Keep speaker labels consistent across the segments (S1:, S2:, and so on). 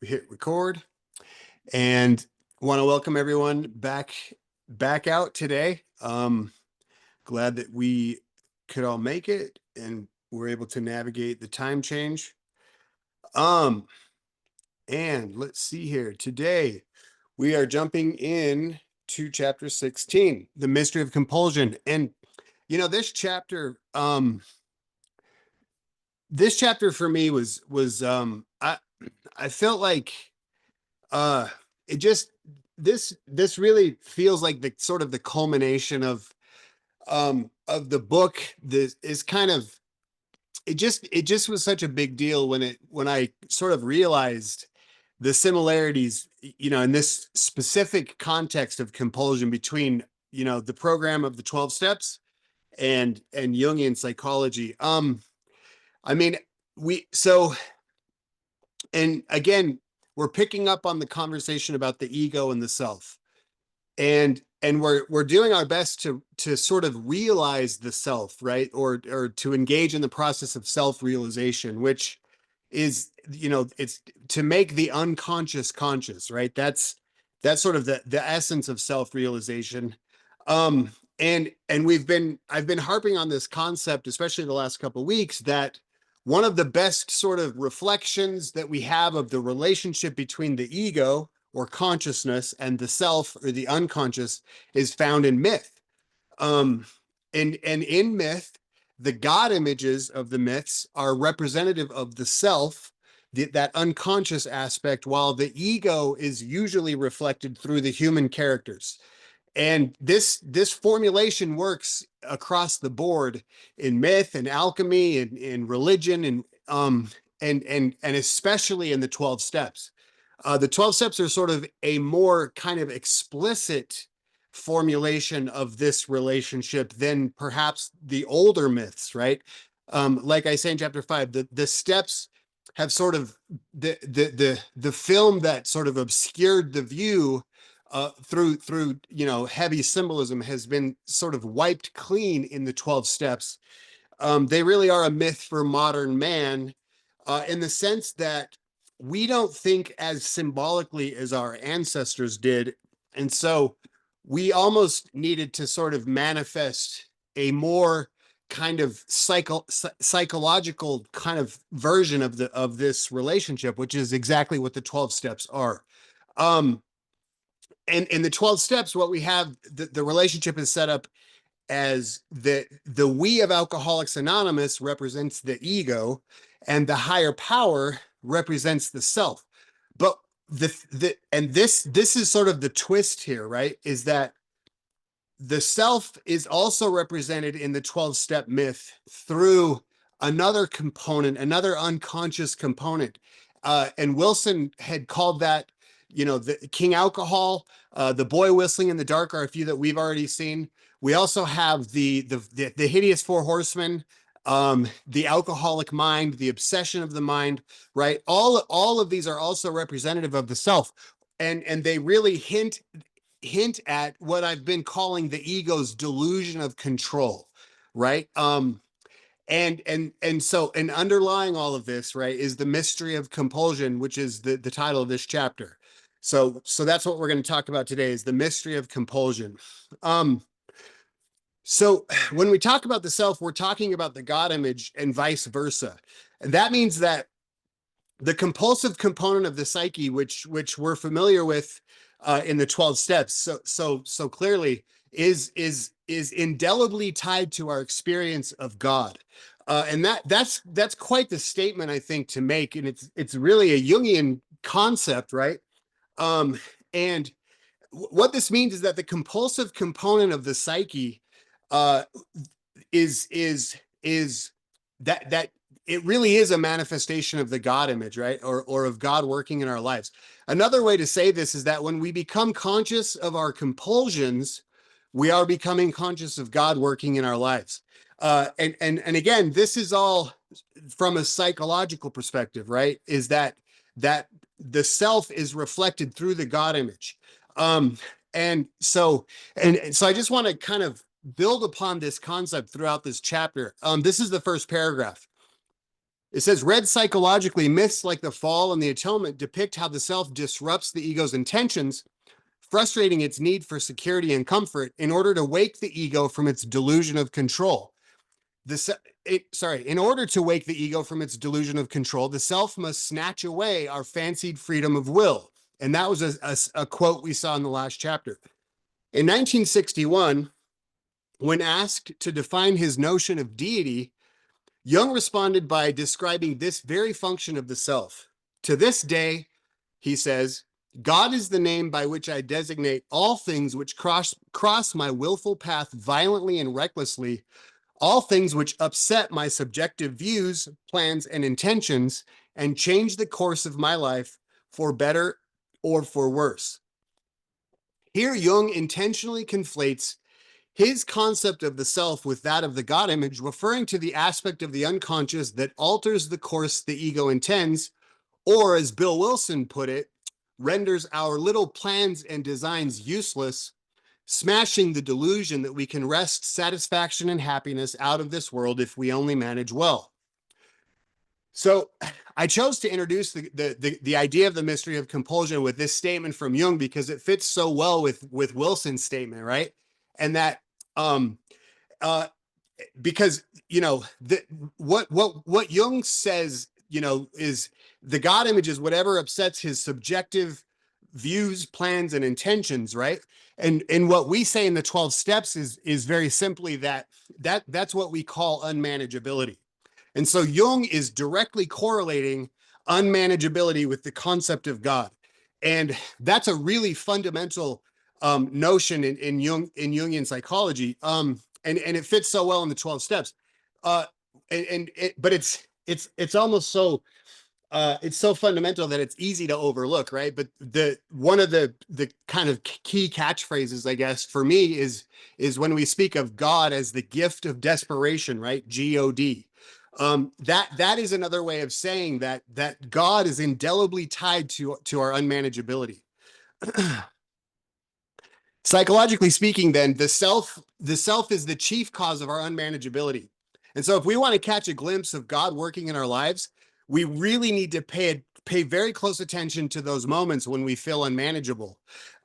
S1: We hit record and want to welcome everyone back out today. Glad that we could all make it and we're able to navigate the time change. Um, and let's see here. Today we are jumping in to chapter 16, the mystery of compulsion. And this chapter for me was I felt like uh it just this really feels like the sort of the culmination of the book. This is kind of it just was such a big deal when I sort of realized the similarities, in this specific context of compulsion between, the program of the 12 steps and Jungian psychology. I mean, we so and again, we're picking up on the conversation about the ego and the self, and we're doing our best to sort of realize the self, right? Or to engage in the process of self-realization, which is, it's to make the unconscious conscious, right? That's sort of the essence of self-realization. um and I've been harping on this concept, especially the last couple of weeks, that one of the best sort of reflections that we have of the relationship between the ego or consciousness and the self or the unconscious is found in myth. Um, and in myth, the God images of the myths are representative of the self, that unconscious aspect, while the ego is usually reflected through the human characters. And this formulation works across the board in myth and alchemy and in religion and especially in the 12 steps. The 12 steps are sort of a more kind of explicit formulation of this relationship than perhaps the older myths, right? Like I say in chapter 5, the steps have sort of the film that sort of obscured the view through heavy symbolism has been sort of wiped clean in the 12 steps. They really are a myth for modern man, in the sense that we don't think as symbolically as our ancestors did. And so we almost needed to sort of manifest a more kind of psychological kind of version of this relationship, which is exactly what the 12 steps are. Um, and in the 12 steps, what we have, the relationship is set up as the we of Alcoholics Anonymous represents the ego, and the higher power represents the self. But this is sort of the twist here, right? Is that the self is also represented in the 12-step myth through another component, another unconscious component. And Wilson had called that, the King Alcohol, the boy whistling in the dark are a few that we've already seen. We also have the hideous four horsemen, the alcoholic mind, the obsession of the mind, right? All of these are also representative of the self, and they really hint at what I've been calling the ego's delusion of control, right? And underlying all of this, right, is the mystery of compulsion, which is the title of this chapter. So that's what we're going to talk about today, is the mystery of compulsion. So when we talk about the self, we're talking about the God image and vice versa. And that means that the compulsive component of the psyche, which we're familiar with in the 12 steps, so clearly is indelibly tied to our experience of God. And that's quite the statement, I think, to make. And it's really a Jungian concept, right? And what this means is that the compulsive component of the psyche uh, is that it really is a manifestation of the God image, right? Or of God working in our lives. Another way to say this is that when we become conscious of our compulsions, we are becoming conscious of God working in our lives. And again, this is all from a psychological perspective, right? Is that the self is reflected through the God image. Um, and so I just want to kind of build upon this concept throughout this chapter. This is the first paragraph. It says, read psychologically, myths like the fall and the atonement depict how the self disrupts the ego's intentions, frustrating its need for security and comfort in order to wake the ego from its delusion of control. In order to wake the ego from its delusion of control, the self must snatch away our fancied freedom of will. And that was a quote we saw in the last chapter. In 1961, when asked to define his notion of deity, Jung responded by describing this very function of the self. To this day, he says, God is the name by which I designate all things which cross my willful path violently and recklessly, all things which upset my subjective views, plans, and intentions, and change the course of my life for better or for worse. Here, Jung intentionally conflates his concept of the self with that of the God image, referring to the aspect of the unconscious that alters the course the ego intends, or as Bill Wilson put it, renders our little plans and designs useless, smashing the delusion that we can wrest satisfaction and happiness out of this world if we only manage well. So I chose to introduce the idea of the mystery of compulsion with this statement from Jung because it fits so well with Wilson's statement, right? And that because what Jung says, is the God image is whatever upsets his subjective views, plans, and intentions, right? And what we say in the 12 steps is very simply that's what we call unmanageability. And so Jung is directly correlating unmanageability with the concept of God. And that's a really fundamental notion in Jungian psychology. And it fits so well in the 12 steps. But it's almost so it's so fundamental that it's easy to overlook, right? But one of the kind of key catchphrases, I guess, for me is when we speak of God as the gift of desperation, right? God. That is another way of saying that God is indelibly tied to our unmanageability. Psychologically speaking, then, the self is the chief cause of our unmanageability. And so if we want to catch a glimpse of God working in our lives, we really need to pay very close attention to those moments when we feel unmanageable.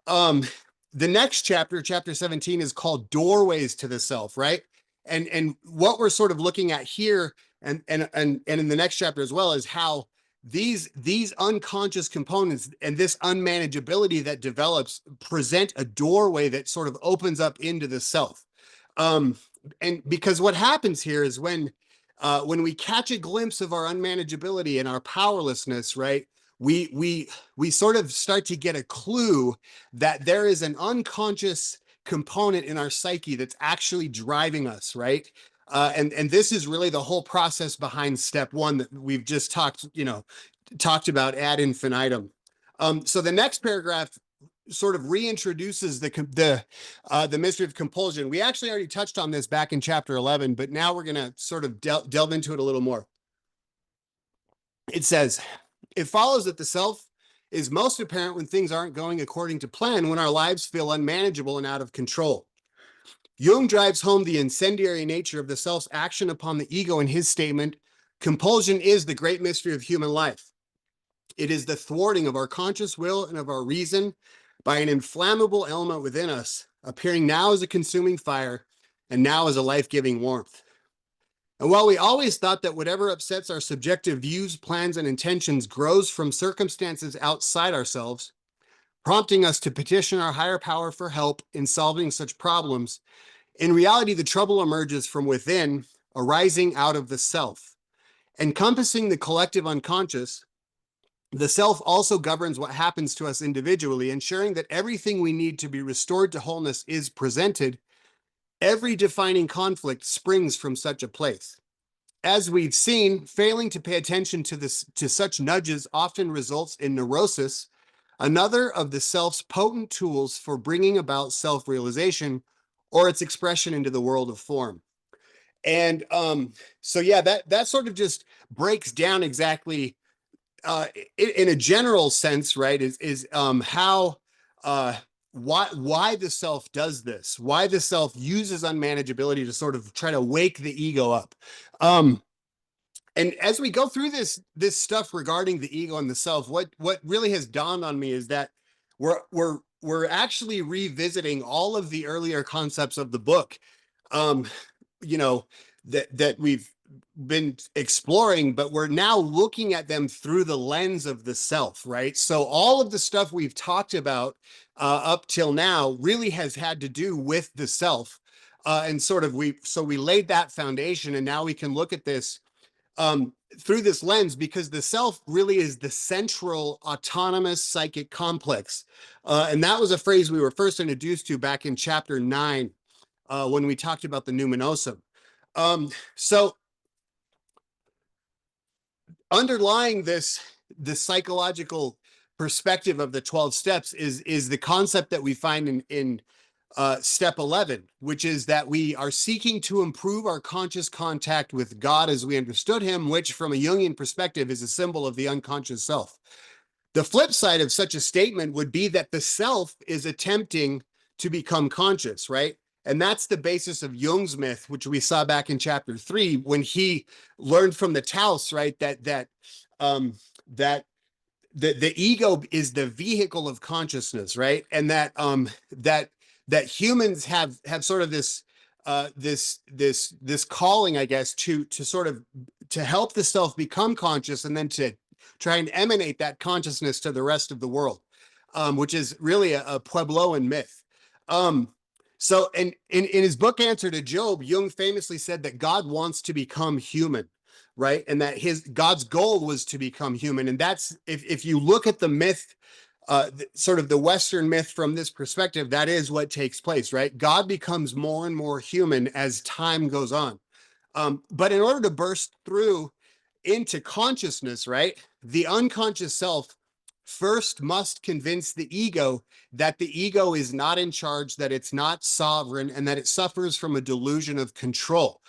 S1: The next chapter, chapter 17, is called Doorways to the Self, right? And what we're sort of looking at here and in the next chapter as well is how these unconscious components and this unmanageability that develops present a doorway that sort of opens up into the self. And because what happens here is when we catch a glimpse of our unmanageability and our powerlessness, right, we sort of start to get a clue that there is an unconscious component in our psyche that's actually driving us, right? And this is really the whole process behind step one that we've just talked about ad infinitum. So the next paragraph sort of reintroduces the mystery of compulsion. We actually already touched on this back in chapter 11, but now we're going to sort of delve into it a little more. It says, it follows that the self is most apparent when things aren't going according to plan, when our lives feel unmanageable and out of control. Jung drives home the incendiary nature of the self's action upon the ego in his statement, compulsion is the great mystery of human life. It is the thwarting of our conscious will and of our reason by an inflammable element within us, appearing now as a consuming fire and now as a life-giving warmth. And while we always thought that whatever upsets our subjective views, plans, and intentions grows from circumstances outside ourselves, prompting us to petition our higher power for help in solving such problems, in reality, the trouble emerges from within, arising out of the self. Encompassing the collective unconscious, the self also governs what happens to us individually, ensuring that everything we need to be restored to wholeness is presented. Every defining conflict springs from such a place. As we've seen, failing to pay attention to such nudges often results in neurosis, another of the self's potent tools for bringing about self-realization or its expression into the world of form. And so yeah, that sort of just breaks down exactly in a general sense, right, is how why the self does this, why the self uses unmanageability to sort of try to wake the ego up. And as we go through this stuff regarding the ego and the self, what really has dawned on me is that we're actually revisiting all of the earlier concepts of the book, um, you know, that we've been exploring, but we're now looking at them through the lens of the self, right? So all of the stuff we've talked about up till now really has had to do with the self, and sort of we laid that foundation, and now we can look at this through this lens, because the self really is the central autonomous psychic complex. And that was a phrase we were first introduced to back in chapter 9, when we talked about the numinosum. So underlying the psychological perspective of the 12 steps is the concept that we find in step 11, which is that we are seeking to improve our conscious contact with God as we understood him, which from a Jungian perspective is a symbol of the unconscious self. The flip side of such a statement would be that the self is attempting to become conscious, right? And that's the basis of Jung's myth, which we saw back in chapter 3, when he learned from the Taos, right, that the ego is the vehicle of consciousness, right? And that humans have sort of this calling, I guess, to sort of to help the self become conscious, and then to try and emanate that consciousness to the rest of the world, which is really a Puebloan myth. So, and in his book Answer to Job, Jung famously said that God wants to become human, right? And that God's goal was to become human. And that's, if you look at the myth, sort of the Western myth from this perspective, that is what takes place, right? God becomes more and more human as time goes on. But in order to burst through into consciousness, right, the unconscious self first must convince the ego that the ego is not in charge, that it's not sovereign, and that it suffers from a delusion of control.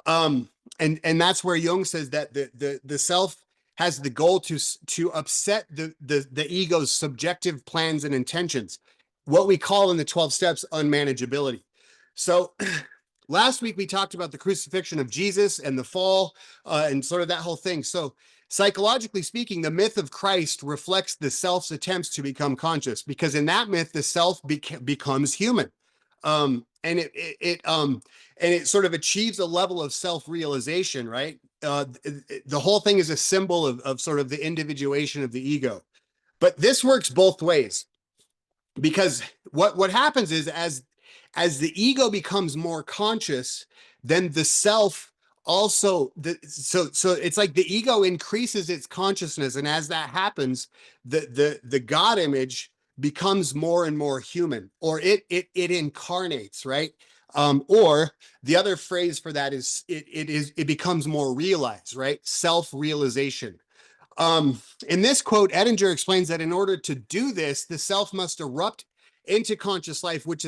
S1: And that's where Jung says that the self has the goal to upset the ego's subjective plans and intentions, what we call in the 12 steps unmanageability. So last week we talked about the crucifixion of Jesus and the fall, and sort of that whole thing. So psychologically speaking, the myth of Christ reflects the self's attempts to become conscious, because in that myth, the self becomes human. And it sort of achieves a level of self-realization, right? The whole thing is a symbol of sort of the individuation of the ego. But this works both ways, because what happens is, as the ego becomes more conscious, then the self also, so it's like the ego increases its consciousness, and as that happens, the God image becomes more and more human, or it incarnates, right? Or the other phrase for that is it becomes more realized, right? Self-realization. In this quote, Edinger explains that in order to do this, the self must erupt into conscious life, which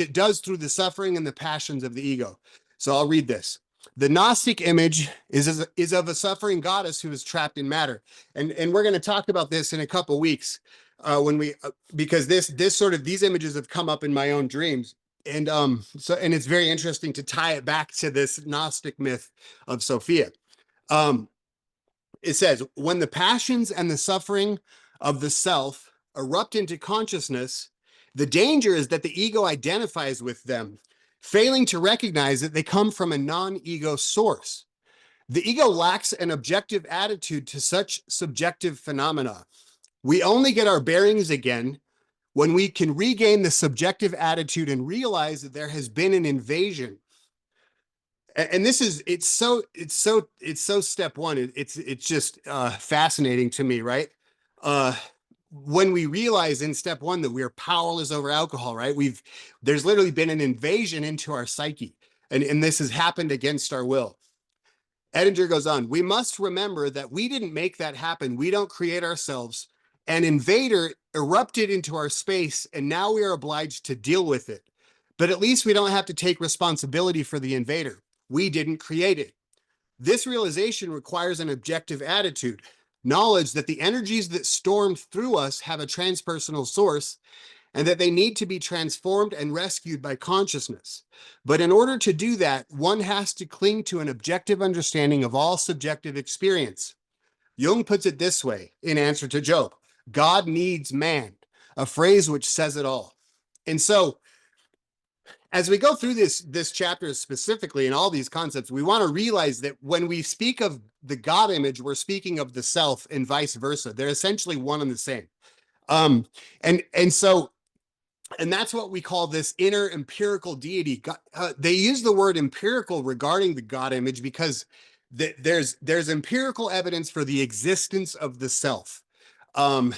S1: it does through the suffering and the passions of the ego. So I'll read this. The Gnostic image is of a suffering goddess who is trapped in matter, and we're going to talk about this in a couple weeks, when we because this sort of these images have come up in my own dreams, and it's very interesting to tie it back to this Gnostic myth of Sophia. It says, when the passions and the suffering of the self erupt into consciousness, the danger is that the ego identifies with them, failing to recognize that they come from a non-ego source. The ego lacks an objective attitude to such subjective phenomena. We only get our bearings again when we can regain the subjective attitude and realize that there has been an invasion. And this is, it's so step one. It's just fascinating to me, right? When we realize in step one that we're powerless over alcohol, right? There's literally been an invasion into our psyche, and this has happened against our will. Edinger goes on, we must remember that we didn't make that happen. We don't create ourselves. An invader erupted into our space, and now we are obliged to deal with it. But at least we don't have to take responsibility for the invader. We didn't create it. This realization requires an objective attitude, knowledge that the energies that stormed through us have a transpersonal source, and that they need to be transformed and rescued by consciousness. But in order to do that, one has to cling to an objective understanding of all subjective experience. Jung puts it this way in answer to Job: God needs man, a phrase which says it all. And so, as we go through this chapter specifically and all these concepts, we want to realize that when we speak of the God image, we're speaking of the self and vice versa. They're essentially one and the same. Um, and so, and that's what we call this inner empirical deity. They use the word empirical regarding the God image because there's empirical evidence for the existence of the self, um,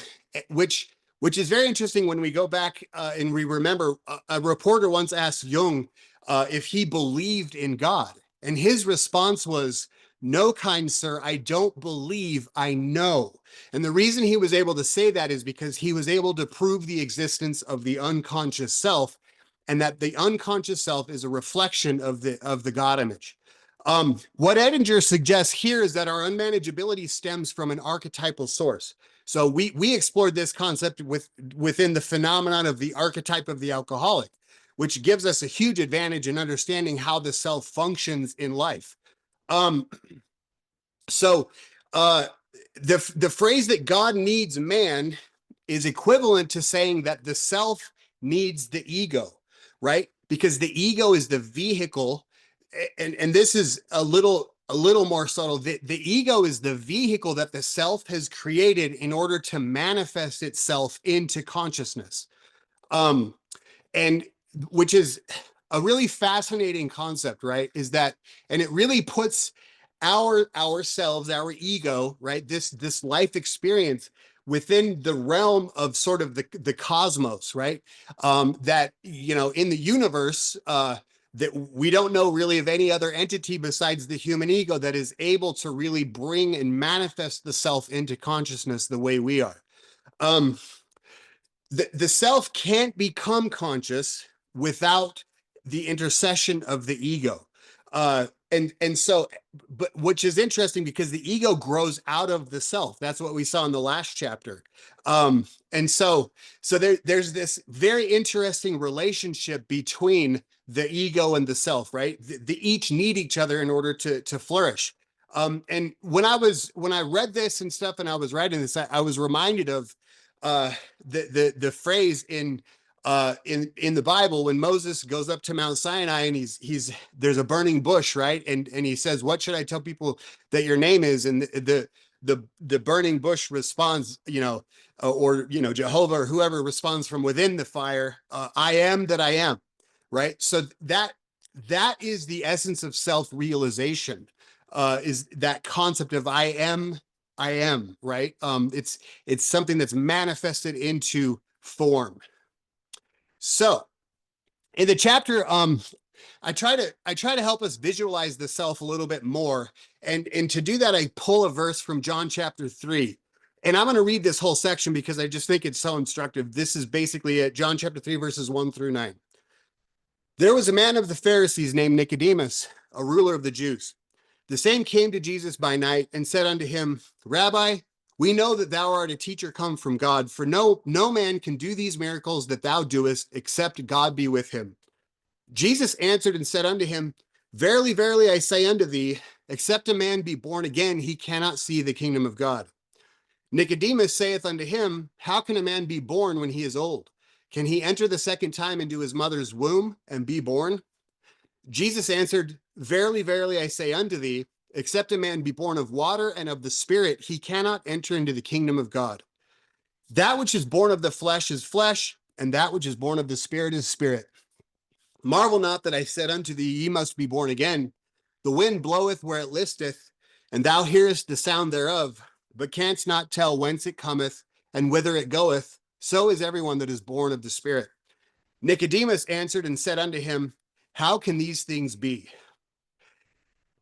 S1: which is very interesting when we go back and we remember a reporter once asked Jung if he believed in God, and his response was, "No, kind sir, I don't believe, I know." And the reason he was able to say that is because he was able to prove the existence of the unconscious self, and that the unconscious self is a reflection of the God image. What Edinger suggests here is that our unmanageability stems from an archetypal source. So we explored this concept within the phenomenon of the archetype of the alcoholic, which gives us a huge advantage in understanding how the self functions in life. Um, so the phrase that God needs man is equivalent to saying that the self needs the ego, right? Because the ego is the vehicle, and this is a little more subtle. The ego is the vehicle that the self has created in order to manifest itself into consciousness. Um, and which is a really fascinating concept, right? Is that, and it really puts ourselves, our ego, right, this life experience within the realm of sort of the cosmos, right? That, you know, in the universe, that we don't know really of any other entity besides the human ego that is able to really bring and manifest the self into consciousness the way we are. Um, the self can't become conscious without the intercession of the ego. And so, but which is interesting because the ego grows out of the self. That's what we saw in the last chapter. And so there's this very interesting relationship between the ego and the self, right? They each need each other in order to flourish. And when I read this and stuff and I was writing this, I was reminded of the phrase in the Bible when Moses goes up to Mount Sinai and he's there's a burning bush, right? And he says, "What should I tell people that your name is?" And the burning bush responds, you know, or you know, Jehovah or whoever responds from within the fire, "I am that I am," right? So that is the essence of self-realization, is that concept of I am, right? It's something that's manifested into form. So in the chapter, I try to help us visualize the self a little bit more. And to do that, I pull a verse from John chapter 3. And I'm going to read this whole section because I just think it's so instructive. This is basically it, John chapter 3, verses 1 through 9. There was a man of the Pharisees named Nicodemus, a ruler of the Jews. The same came to Jesus by night and said unto him, Rabbi, we know that thou art a teacher come from God, for no man can do these miracles that thou doest, except God be with him. Jesus answered and said unto him, Verily, verily, I say unto thee, except a man be born again, he cannot see the kingdom of God. Nicodemus saith unto him, How can a man be born when he is old? Can he enter the second time into his mother's womb and be born? Jesus answered, Verily, verily, I say unto thee, except a man be born of water and of the Spirit, he cannot enter into the kingdom of God. That which is born of the flesh is flesh, and that which is born of the Spirit is spirit. Marvel not that I said unto thee, Ye must be born again. The wind bloweth where it listeth, and thou hearest the sound thereof, but canst not tell whence it cometh and whither it goeth. So is everyone that is born of the Spirit. Nicodemus answered and said unto him, How can these things be?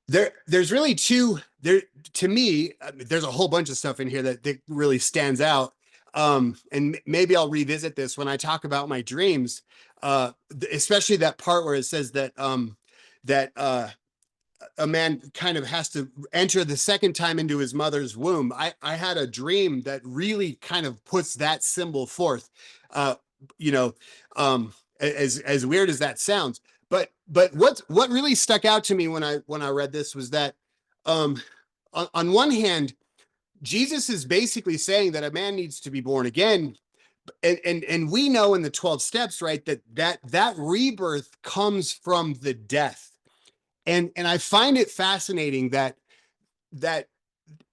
S1: There's really two there to me. There's a whole bunch of stuff in here that really stands out. And maybe I'll revisit this when I talk about my dreams, especially that part where it says that a man kind of has to enter the second time into his mother's womb. I had a dream that really kind of puts that symbol forth. you know, as weird as that sounds. But what really stuck out to me when I read this was that on one hand, Jesus is basically saying that a man needs to be born again. And we know in the 12 steps, right, that rebirth comes from the death. And I find it fascinating that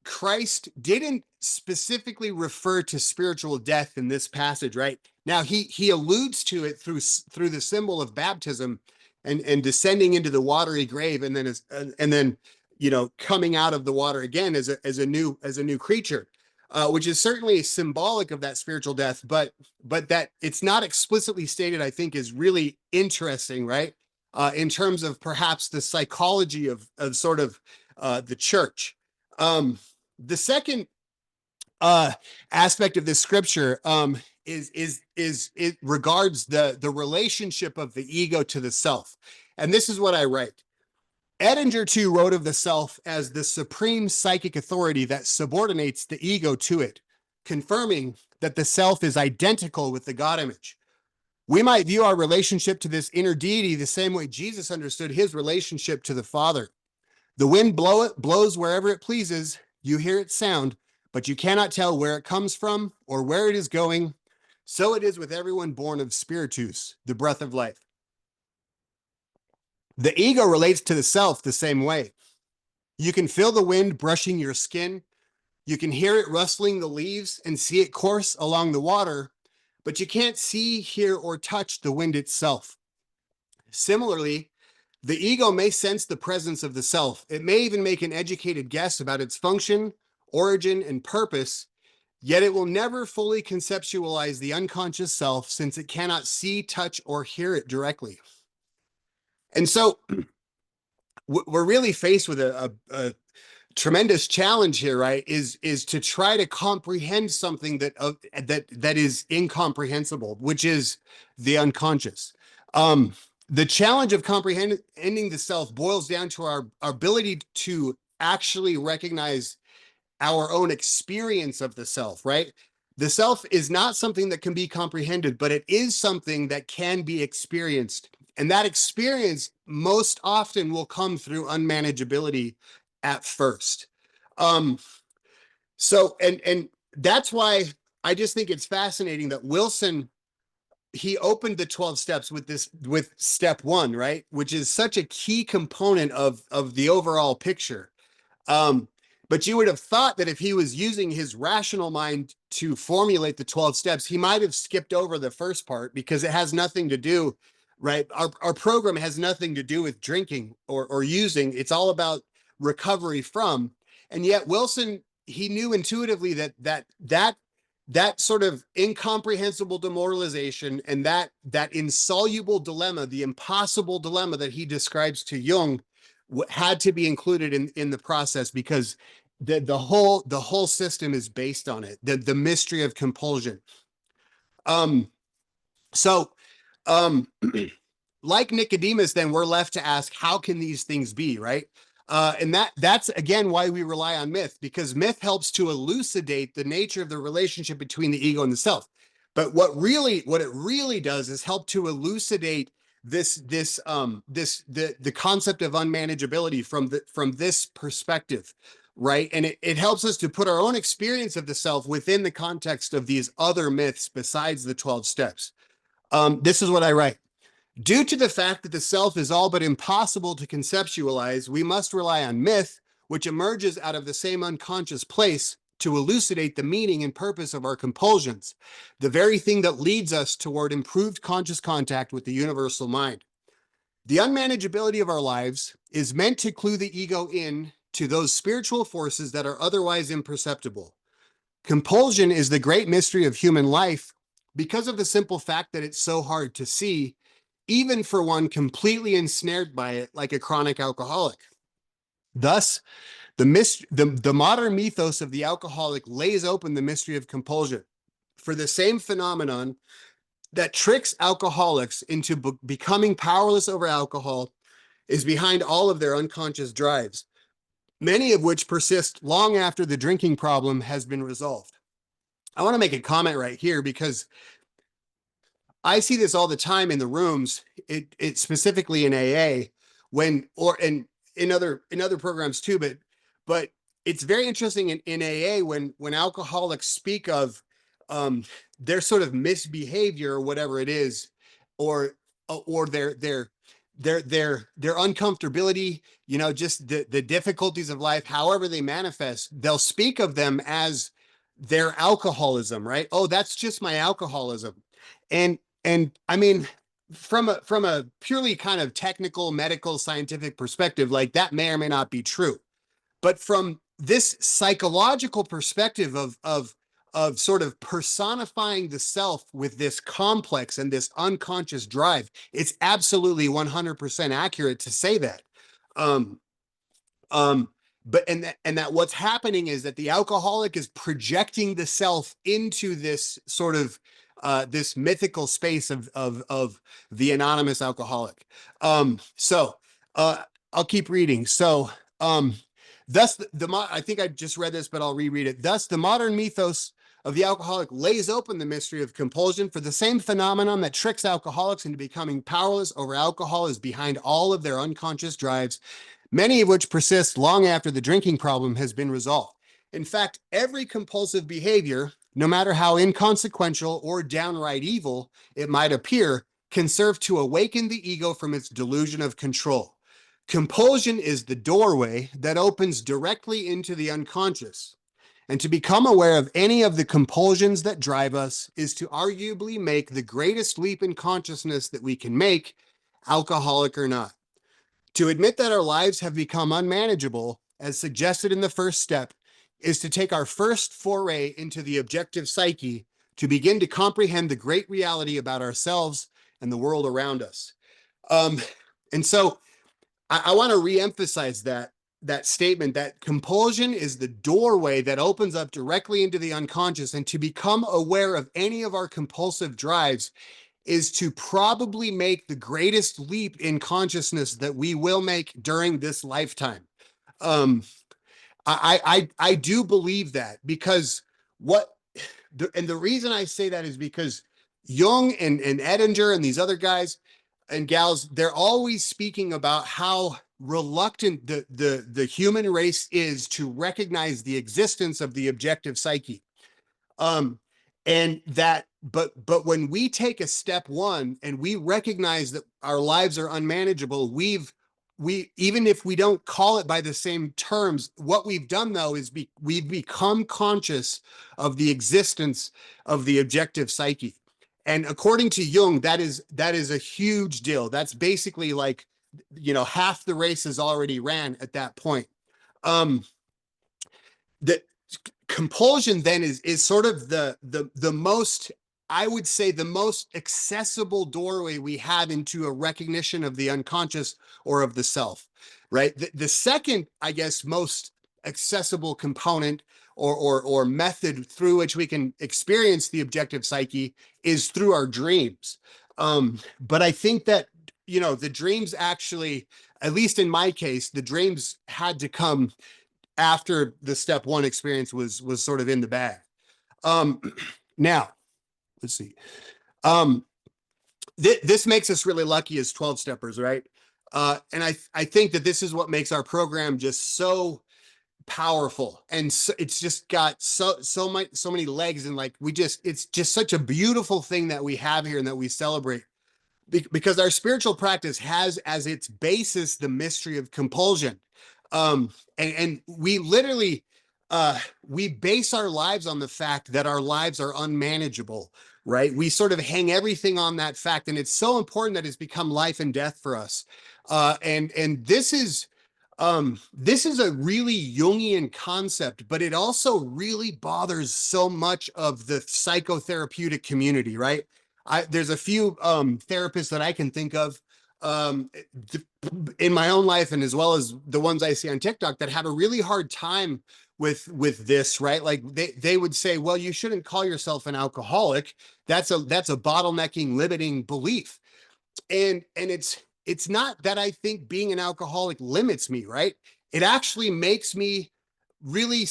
S1: Christ didn't specifically refer to spiritual death in this passage, right? Now he alludes to it through the symbol of baptism and descending into the watery grave, and then coming out of the water again as a new creature, which is certainly symbolic of that spiritual death, but that it's not explicitly stated, I think, is really interesting, right? In terms of perhaps the psychology of sort of the church. The second aspect of this scripture is it regards the relationship of the ego to the self. And this is what I write. Edinger too wrote of the self as the supreme psychic authority that subordinates the ego to it, confirming that the self is identical with the God image. We might view our relationship to this inner deity the same way Jesus understood his relationship to the Father. The wind blows wherever it pleases. You hear its sound, but you cannot tell where it comes from or where it is going. So it is with everyone born of spiritus, the breath of life. The ego relates to the self the same way. You can feel the wind brushing your skin. You can hear it rustling the leaves and see it course along the water, but you can't see, hear, or touch the wind itself. Similarly, the ego may sense the presence of the self. It may even make an educated guess about its function, origin, and purpose, yet it will never fully conceptualize the unconscious self since it cannot see, touch, or hear it directly. And so we're really faced with a tremendous challenge here, right? Is to try to comprehend something that is incomprehensible, which is the unconscious. The challenge of comprehending the self boils down to our ability to actually recognize our own experience of the self, right? The self is not something that can be comprehended, but it is something that can be experienced. And that experience most often will come through unmanageability at first. And that's why I just think it's fascinating that Wilson, he opened the 12 steps with step one, right? Which is such a key component of the overall picture. But you would have thought that if he was using his rational mind to formulate the 12 steps, he might have skipped over the first part because it has nothing to do, right? Our program has nothing to do with drinking or using. It's all about recovery from. And yet Wilson, he knew intuitively that sort of incomprehensible demoralization and that insoluble dilemma, the impossible dilemma that he describes to Jung, had to be included in the process because the whole system is based on it. The mystery of compulsion. So like Nicodemus, then we're left to ask, how can these things be, right? And that's again why we rely on myth, because myth helps to elucidate the nature of the relationship between the ego and the self. But what it really does is help to elucidate the concept of unmanageability from this perspective, right? And it helps us to put our own experience of the self within the context of these other myths besides the 12 steps. This is what I write. Due to the fact that the self is all but impossible to conceptualize, we must rely on myth, which emerges out of the same unconscious place to elucidate the meaning and purpose of our compulsions, the very thing that leads us toward improved conscious contact with the universal mind. The unmanageability of our lives is meant to clue the ego in to those spiritual forces that are otherwise imperceptible. Compulsion is the great mystery of human life because of the simple fact that it's so hard to see, even for one completely ensnared by it like a chronic alcoholic. Thus, the modern mythos of the alcoholic lays open the mystery of compulsion. For the same phenomenon that tricks alcoholics into becoming powerless over alcohol is behind all of their unconscious drives, many of which persist long after the drinking problem has been resolved. I want to make a comment right here because I see this all the time in the rooms, it specifically in AA, when, or in other programs too, but it's very interesting in AA when alcoholics speak of um their sort of misbehavior or whatever it is, or or their uncomfortability, you know, just the difficulties of life, however they manifest, they'll speak of them as their alcoholism, right? Oh, that's just my alcoholism. And I mean, from a purely kind of technical, medical, scientific perspective, like that may or may not be true. But from this psychological perspective of sort of personifying the self with this complex and this unconscious drive, it's absolutely 100% accurate to say that. Um, um, but and that what's happening is that the alcoholic is projecting the self into this sort of this mythical space of the anonymous alcoholic. So I'll keep reading. So thus I think I just read this, but I'll reread it. Thus, the modern mythos of the alcoholic lays open the mystery of compulsion, for the same phenomenon that tricks alcoholics into becoming powerless over alcohol is behind all of their unconscious drives, many of which persist long after the drinking problem has been resolved. In fact, every compulsive behavior, no matter how inconsequential or downright evil it might appear, can serve to awaken the ego from its delusion of control. Compulsion is the doorway that opens directly into the unconscious. And to become aware of any of the compulsions that drive us is to arguably make the greatest leap in consciousness that we can make, alcoholic or not. To admit that our lives have become unmanageable, as suggested in the first step, is to take our first foray into the objective psyche to begin to comprehend the great reality about ourselves and the world around us. Um, and so I want to reemphasize that statement, that compulsion is the doorway that opens up directly into the unconscious, and to become aware of any of our compulsive drives is to probably make the greatest leap in consciousness that we will make during this lifetime. Um, I do believe that, because what and the reason I say that is because Jung and Edinger and these other guys and gals, they're always speaking about how reluctant the human race is to recognize the existence of the objective psyche. Um, and that, but when we take a step one and we recognize that our lives are unmanageable, we even if we don't call it by the same terms, what we've done though is we've become conscious of the existence of the objective psyche. And according to Jung, that is a huge deal. That's basically like, you know, half the race is already ran at that point. Um, the compulsion then is sort of the most, I would say, the most accessible doorway we have into a recognition of the unconscious or of the self, right? The second, I guess, most accessible component or method through which we can experience the objective psyche is through our dreams. But I think that, you know, the dreams actually, at least in my case, the dreams had to come after the step one experience was sort of in the bag. Um, Now, let's see. Um, this makes us really lucky as 12 steppers, right? And I think that this is what makes our program just so powerful, and so, it's just got so many legs, and like it's just such a beautiful thing that we have here and that we celebrate, because our spiritual practice has as its basis the mystery of compulsion. And we literally we base our lives on the fact that our lives are unmanageable, right? We sort of hang everything on that fact, and it's so important that it's become life and death for us. And this is a really Jungian concept, but it also really bothers so much of the psychotherapeutic community, right? There's a few therapists that I can think of um, in my own life, and as well as the ones I see on TikTok, that have a really hard time with this, right? Like they would say, well, you shouldn't call yourself an alcoholic. That's a bottlenecking, limiting belief. And it's not that I think being an alcoholic limits me, right? It actually makes me really,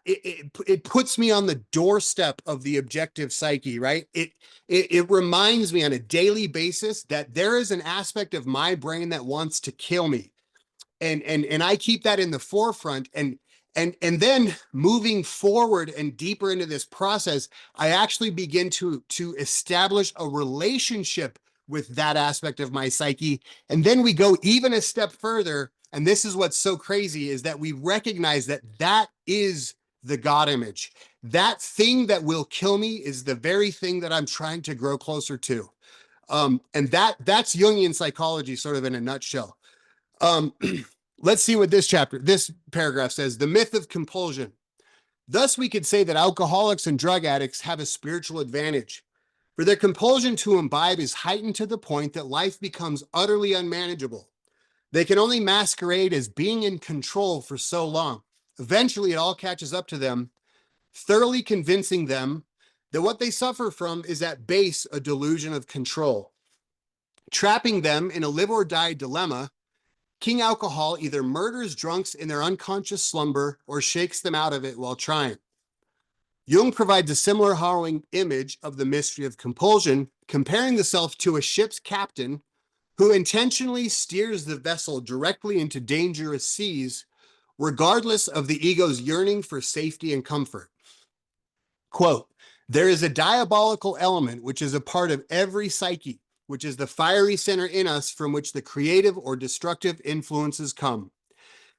S1: it puts me on the doorstep of the objective psyche, right? It reminds me on a daily basis that there is an aspect of my brain that wants to kill me. And I keep that in the forefront. And then moving forward and deeper into this process, I actually begin to establish a relationship with that aspect of my psyche. And then we go even a step further. And this is what's so crazy, is that we recognize that that is the God image. That thing that will kill me is the very thing that I'm trying to grow closer to. And that's Jungian psychology, sort of in a nutshell. Um, let's see what this paragraph says. The myth of compulsion. Thus, we could say that alcoholics and drug addicts have a spiritual advantage, for their compulsion to imbibe is heightened to the point that life becomes utterly unmanageable. They can only masquerade as being in control for so long. Eventually, it all catches up to them, thoroughly convincing them that what they suffer from is at base a delusion of control. Trapping them in a live or die dilemma, King Alcohol either murders drunks in their unconscious slumber or shakes them out of it while trying. Jung provides a similar harrowing image of the mystery of compulsion, comparing the self to a ship's captain who intentionally steers the vessel directly into dangerous seas, regardless of the ego's yearning for safety and comfort. Quote, there is a diabolical element which is a part of every psyche, which is the fiery center in us from which the creative or destructive influences come.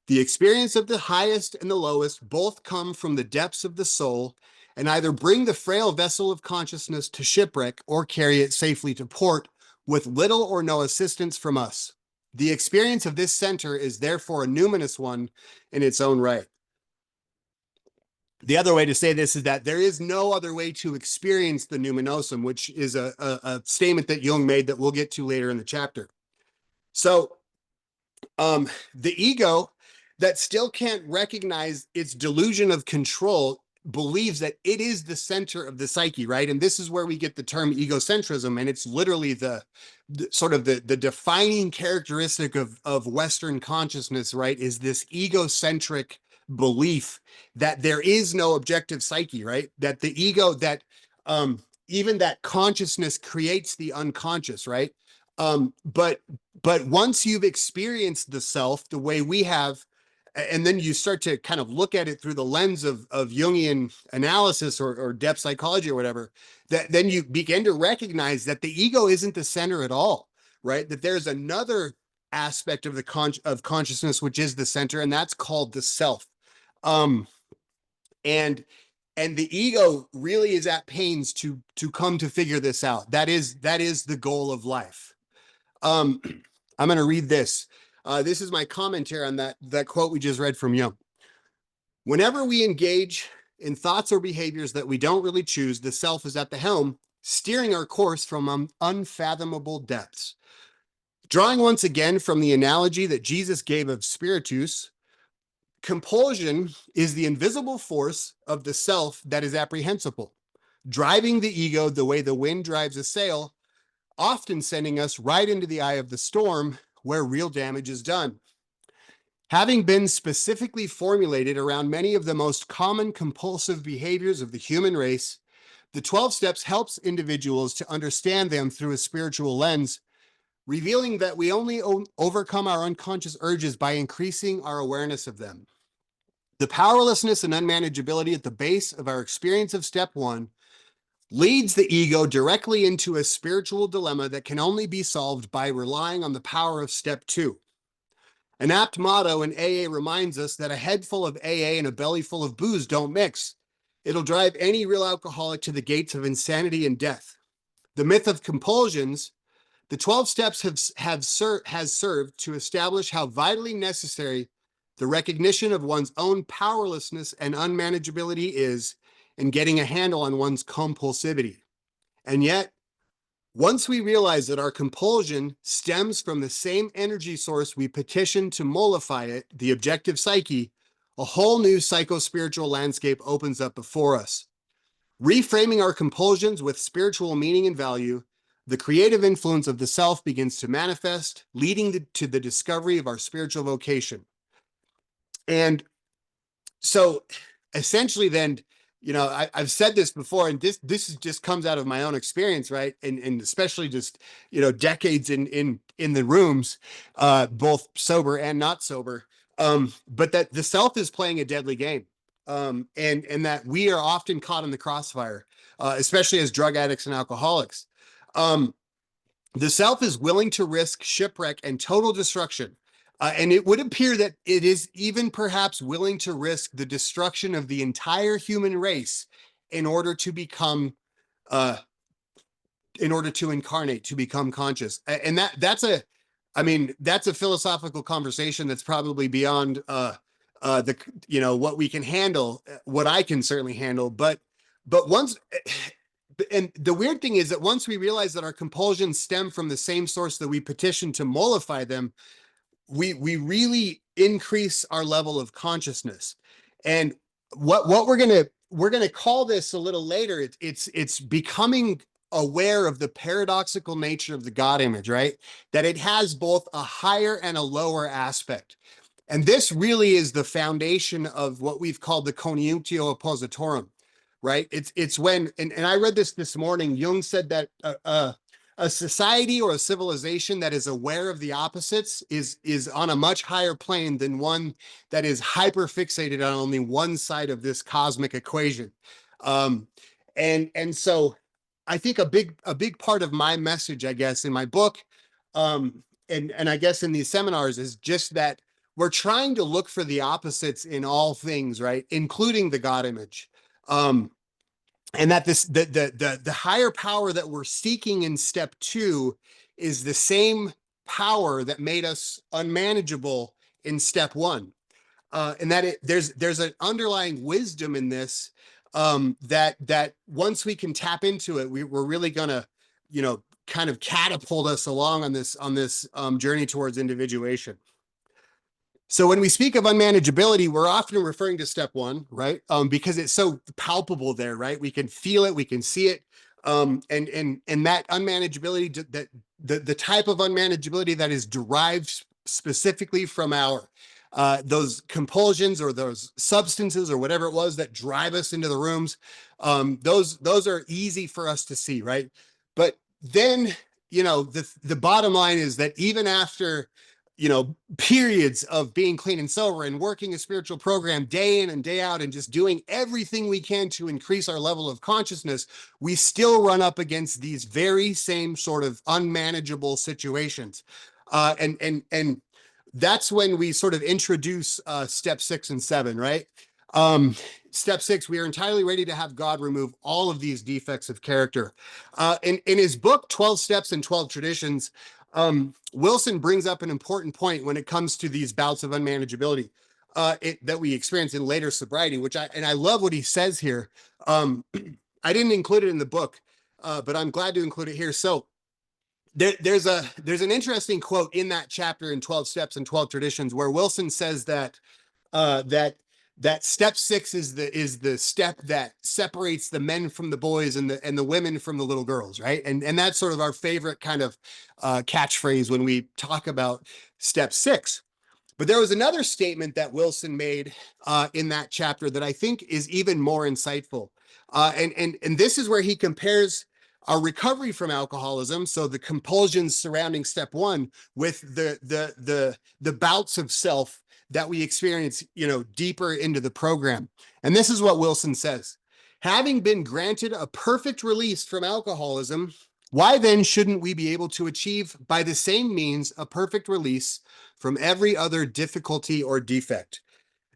S1: The experience of the highest and the lowest both come from the depths of the soul and either bring the frail vessel of consciousness to shipwreck or carry it safely to port with little or no assistance from us. The experience of this center is therefore a numinous one in its own right. The other way to say this is that there is no other way to experience the numinosum, which is a statement that Jung made that we'll get to later in the chapter. So the ego that still can't recognize its delusion of control believes that it is the center of the psyche, right? And this is where we get the term egocentrism, and it's literally the sort of the defining characteristic of Western consciousness, right? Is this egocentric belief that there is no objective psyche, right? That the ego, that even that consciousness creates the unconscious, right? But once you've experienced the self the way we have, and then you start to kind of look at it through the lens of Jungian analysis or depth psychology or whatever, that then you begin to recognize that the ego isn't the center at all, right? That there's another aspect of of consciousness which is the center, and that's called the self. And the ego really is at pains to come to figure this out. That is the goal of life. I'm going to read this. This is my commentary on that quote we just read from Jung. Whenever we engage in thoughts or behaviors that we don't really choose, the self is at the helm, steering our course from unfathomable depths. Drawing once again from the analogy that Jesus gave of spiritus, compulsion is the invisible force of the self that is apprehensible, driving the ego the way the wind drives a sail, often sending us right into the eye of the storm where real damage is done. Having been specifically formulated around many of the most common compulsive behaviors of the human race, the 12 steps helps individuals to understand them through a spiritual lens, revealing that we only overcome our unconscious urges by increasing our awareness of them. The powerlessness and unmanageability at the base of our experience of step 1 leads the ego directly into a spiritual dilemma that can only be solved by relying on the power of step 2. An apt motto in AA reminds us that a head full of AA and a belly full of booze don't mix. It'll drive any real alcoholic to the gates of insanity and death. The myth of compulsions, the 12 steps has served to establish how vitally necessary the recognition of one's own powerlessness and unmanageability is in getting a handle on one's compulsivity. And yet, once we realize that our compulsion stems from the same energy source we petition to mollify it, the objective psyche, a whole new psycho-spiritual landscape opens up before us. Reframing our compulsions with spiritual meaning and value, the creative influence of the self begins to manifest, leading to the discovery of our spiritual vocation. And So essentially then, I've said this before, and this just comes out of my own experience, right? And especially just, decades in the rooms, both sober and not sober. But that the self is playing a deadly game. And that we are often caught in the crossfire, especially as drug addicts and alcoholics. Um, the self is willing to risk shipwreck and total destruction. And it would appear that it is even perhaps willing to risk the destruction of the entire human race in order to become, uh, in order to incarnate, to become conscious. And I mean, that's a philosophical conversation that's probably beyond what we can handle, what I can certainly handle. But once, and the weird thing is that once we realize that our compulsions stem from the same source that we petition to mollify them, we really increase our level of consciousness. And what we're gonna call this a little later, it's becoming aware of the paradoxical nature of the God image, right? That it has both a higher and a lower aspect. And this really is the foundation of what we've called the coniunctio oppositorum, right? It's when, and I read this morning, Jung said that a society or a civilization that is aware of the opposites is on a much higher plane than one that is hyper fixated on only one side of this cosmic equation. Um, and so I think a big part of my message, I guess, in my book, and I guess in these seminars, is just that we're trying to look for the opposites in all things, right, including the God image. Um, and that the higher power that we're seeking in step 2 is the same power that made us unmanageable in step 1. And that there's an underlying wisdom in this, that once we can tap into it, we're really gonna, kind of catapult us along on this journey towards individuation. So when we speak of unmanageability, we're often referring to step 1, right? Because it's so palpable there, right? We can feel it, we can see it, and that unmanageability, that the type of unmanageability that is derived specifically from our those compulsions or those substances or whatever it was that drive us into the rooms. Those are easy for us to see, right? But then, the bottom line is that even after, periods of being clean and sober and working a spiritual program day in and day out and just doing everything we can to increase our level of consciousness, we still run up against these very same sort of unmanageable situations. And that's when we sort of introduce step 6 and 7, right? Step 6, we are entirely ready to have God remove all of these defects of character. In his book, 12 Steps and 12 Traditions, Wilson brings up an important point when it comes to these bouts of unmanageability that we experience in later sobriety, I love what he says here. I didn't include it in the book, but I'm glad to include it here. So there's an interesting quote in that chapter in 12 Steps and 12 Traditions where Wilson says that that step 6 is the step that separates the men from the boys and the women from the little girls, right? And that's sort of our favorite kind of catchphrase when we talk about step 6. But there was another statement that Wilson made in that chapter that I think is even more insightful. And this is where he compares our recovery from alcoholism, so the compulsions surrounding step 1, with the bouts of self that we experience, deeper into the program. And this is what Wilson says: having been granted a perfect release from alcoholism, why then shouldn't we be able to achieve by the same means a perfect release from every other difficulty or defect?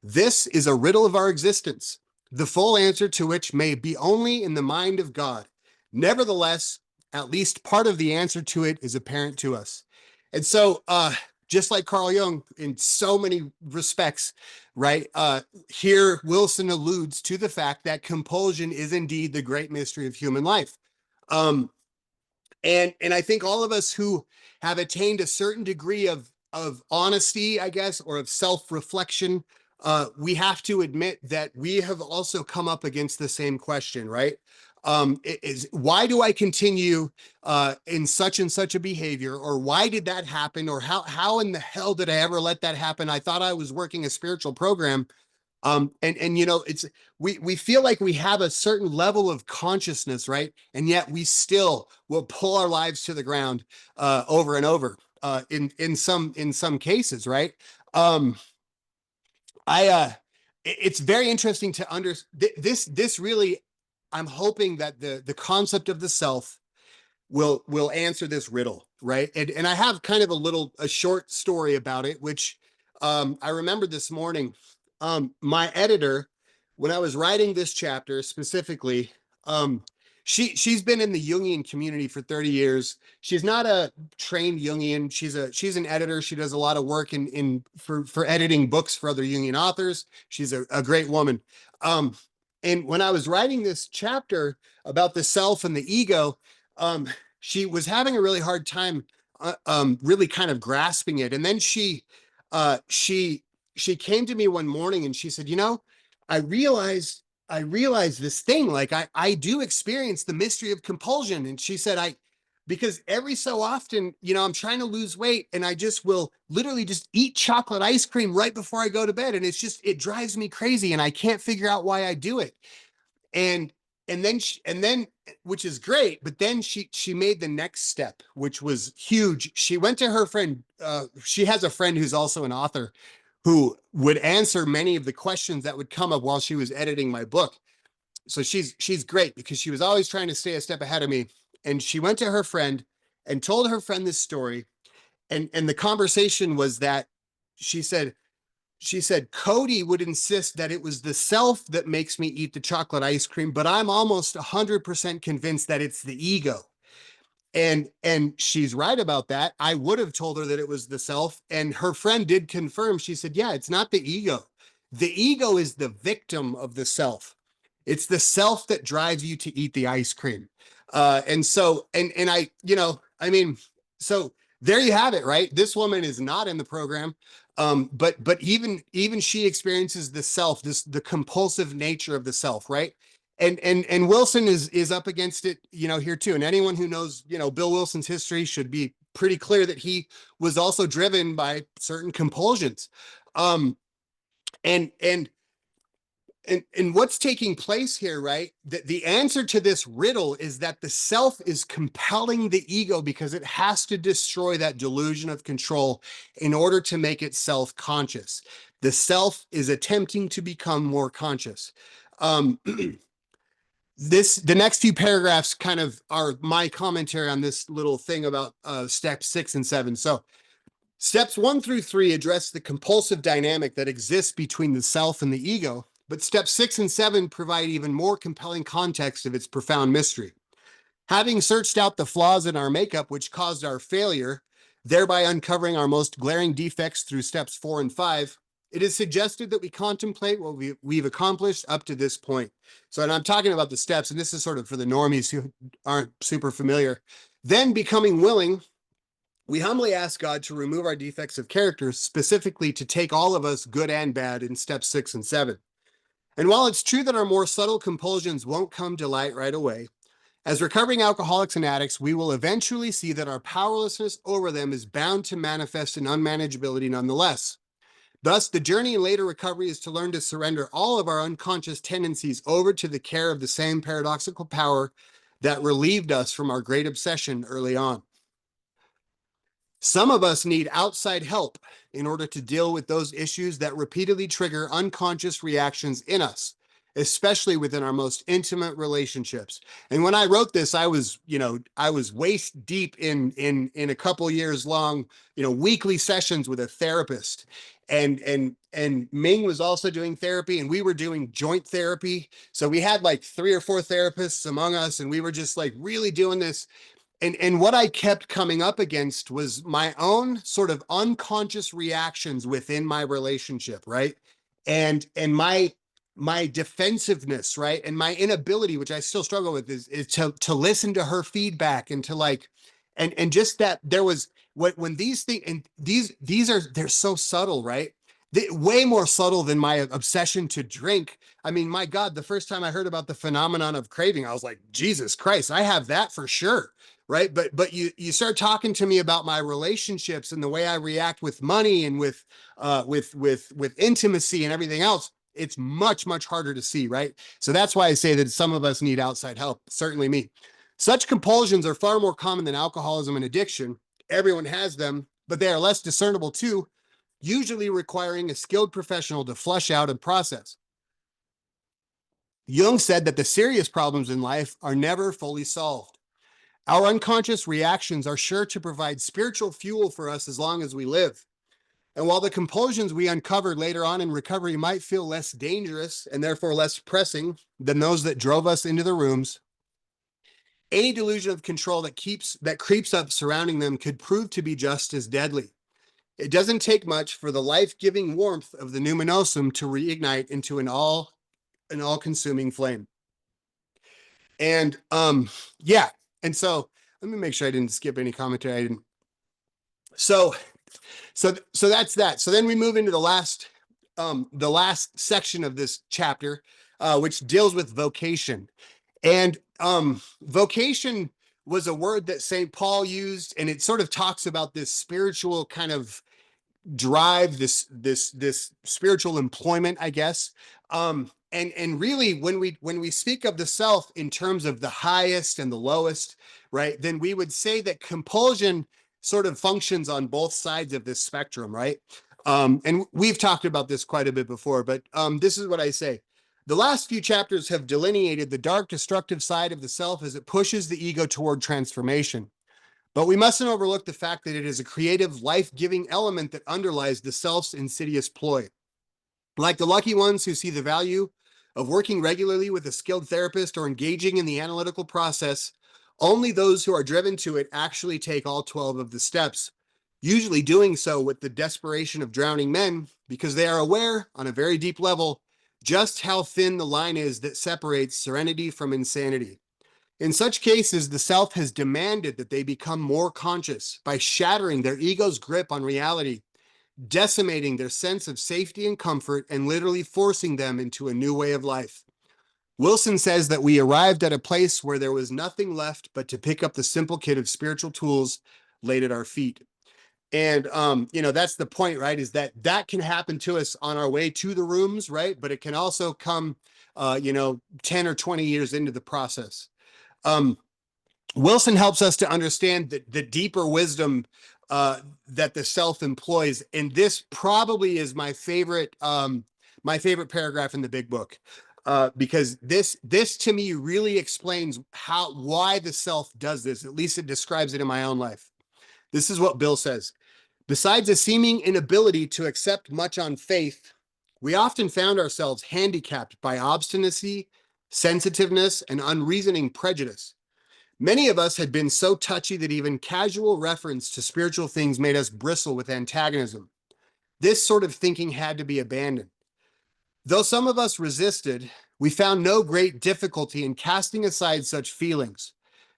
S1: This is a riddle of our existence, the full answer to which may be only in the mind of God. Nevertheless, at least part of the answer to it is apparent to us. And so, just like Carl Jung in so many respects, right? Here, Wilson alludes to the fact that compulsion is indeed the great mystery of human life. And I think all of us who have attained a certain degree of honesty, I guess, or of self-reflection, we have to admit that we have also come up against the same question, right? Why do I continue in such and such a behavior, or why did that happen, or how in the hell did I ever let that happen? I thought I was working a spiritual program. And we feel like we have a certain level of consciousness, right? And yet we still will pull our lives to the ground over and over in some cases, right? Um, it's very interesting to this really. I'm hoping that the concept of the self will answer this riddle, right? And I have kind of a short story about it, which I remembered this morning. My editor, when I was writing this chapter specifically, um, she's been in the Jungian community for 30 years. She's not a trained Jungian. She's an editor. She does a lot of work for editing books for other Jungian authors. She's a great woman. And when I was writing this chapter about the self and the ego, um, she was having a really hard time, really kind of grasping it. And then she came to me one morning and she said, I realized this thing. Like I do experience the mystery of compulsion. And she said, because every so often, I'm trying to lose weight and I just will literally just eat chocolate ice cream right before I go to bed. And it drives me crazy and I can't figure out why I do it. And and then which is great, but then she made the next step, which was huge. She went to her friend. She has a friend who's also an author who would answer many of the questions that would come up while she was editing my book. So she's great because she was always trying to stay a step ahead of me. And she went to her friend and told her friend this story. And the conversation was that she said, Cody would insist that it was the self that makes me eat the chocolate ice cream, but I'm almost 100% convinced that it's the ego. And she's right about that. I would have told her that it was the self, and her friend did confirm. She said, yeah, it's not the ego. The ego is the victim of the self. It's the self that drives you to eat the ice cream. And I, I mean, so there you have it, right? This woman is not in the program. But even she experiences the self, the compulsive nature of the self, right? And Wilson is up against it, here too. And anyone who knows, Bill Wilson's history should be pretty clear that he was also driven by certain compulsions. Um, and and and what's taking place here, right? The answer to this riddle is that the self is compelling the ego because it has to destroy that delusion of control in order to make itself conscious. The self is attempting to become more conscious. Um, the next few paragraphs kind of are my commentary on this little thing about steps 6 and 7. So steps 1 through 3 address the compulsive dynamic that exists between the self and the ego, but steps 6 and 7 provide even more compelling context of its profound mystery. Having searched out the flaws in our makeup which caused our failure, thereby uncovering our most glaring defects through steps 4 and 5, it is suggested that we contemplate what we've accomplished up to this point. So, and I'm talking about the steps, and this is sort of for the normies who aren't super familiar. Then becoming willing, we humbly ask God to remove our defects of character, specifically to take all of us, good and bad, in steps 6 and 7. And while it's true that our more subtle compulsions won't come to light right away, as recovering alcoholics and addicts, we will eventually see that our powerlessness over them is bound to manifest in unmanageability nonetheless. Thus, the journey in later recovery is to learn to surrender all of our unconscious tendencies over to the care of the same paradoxical power that relieved us from our great obsession early on. Some of us need outside help in order to deal with those issues that repeatedly trigger unconscious reactions in us, especially within our most intimate relationships. And when I wrote this, I was waist deep in a couple years long, weekly sessions with a therapist. And Ming was also doing therapy, and we were doing joint therapy. So we had like 3 or 4 therapists among us, and we were just like really doing this. And what I kept coming up against was my own sort of unconscious reactions within my relationship, right? And my defensiveness, right? And my inability, which I still struggle with, is to listen to her feedback and to like, and just that there was when these things, and they're so subtle, right? Way more subtle than my obsession to drink. I mean, my God, the first time I heard about the phenomenon of craving, I was like, Jesus Christ, I have that for sure. Right. But you start talking to me about my relationships and the way I react with money and with intimacy and everything else. it's much, much harder to see, right? So that's why I say that some of us need outside help, certainly me. Such compulsions are far more common than alcoholism and addiction. Everyone has them, but they are less discernible too, usually requiring a skilled professional to flush out and process. Jung said that the serious problems in life are never fully solved. Our unconscious reactions are sure to provide spiritual fuel for us as long as we live. And while the compulsions we uncover later on in recovery might feel less dangerous and therefore less pressing than those that drove us into the rooms, any delusion of control that creeps up surrounding them could prove to be just as deadly. It doesn't take much for the life-giving warmth of the numinosum to reignite into an all-consuming flame. And yeah, and so let me make sure I didn't skip any commentary. I didn't. So that's that. So then we move into the last section of this chapter, which deals with vocation. And vocation was a word that St. Paul used, and it sort of talks about this spiritual kind of drive, this spiritual employment, I guess. And really, when we speak of the self in terms of the highest and the lowest, right, then we would say that compulsion sort of functions on both sides of this spectrum, right? And we've talked about this quite a bit before, but this is what I say. The last few chapters have delineated the dark, destructive side of the self as it pushes the ego toward transformation. But we mustn't overlook the fact that it is a creative, life-giving element that underlies the self's insidious ploy. Like the lucky ones who see the value of working regularly with a skilled therapist or engaging in the analytical process, only those who are driven to it actually take all 12 of the steps, usually doing so with the desperation of drowning men because they are aware, on a very deep level, just how thin the line is that separates serenity from insanity. In such cases, the self has demanded that they become more conscious by shattering their ego's grip on reality, decimating their sense of safety and comfort, and literally forcing them into a new way of life. Wilson says that we arrived at a place where there was nothing left but to pick up the simple kit of spiritual tools laid at our feet. And, that's the point, right? Is that can happen to us on our way to the rooms, right? But it can also come, 10 or 20 years into the process. Wilson helps us to understand the deeper wisdom that the self employs, and this probably is my favorite paragraph in the big book, because this to me really explains why the self does this. At least it describes it in my own life. This is what Bill says. Besides a seeming inability to accept much on faith, we often found ourselves handicapped by obstinacy, sensitiveness, and unreasoning prejudice. Many of us had been so touchy that even casual reference to spiritual things made us bristle with antagonism. This sort of thinking had to be abandoned. Though some of us resisted, we found no great difficulty in casting aside such feelings.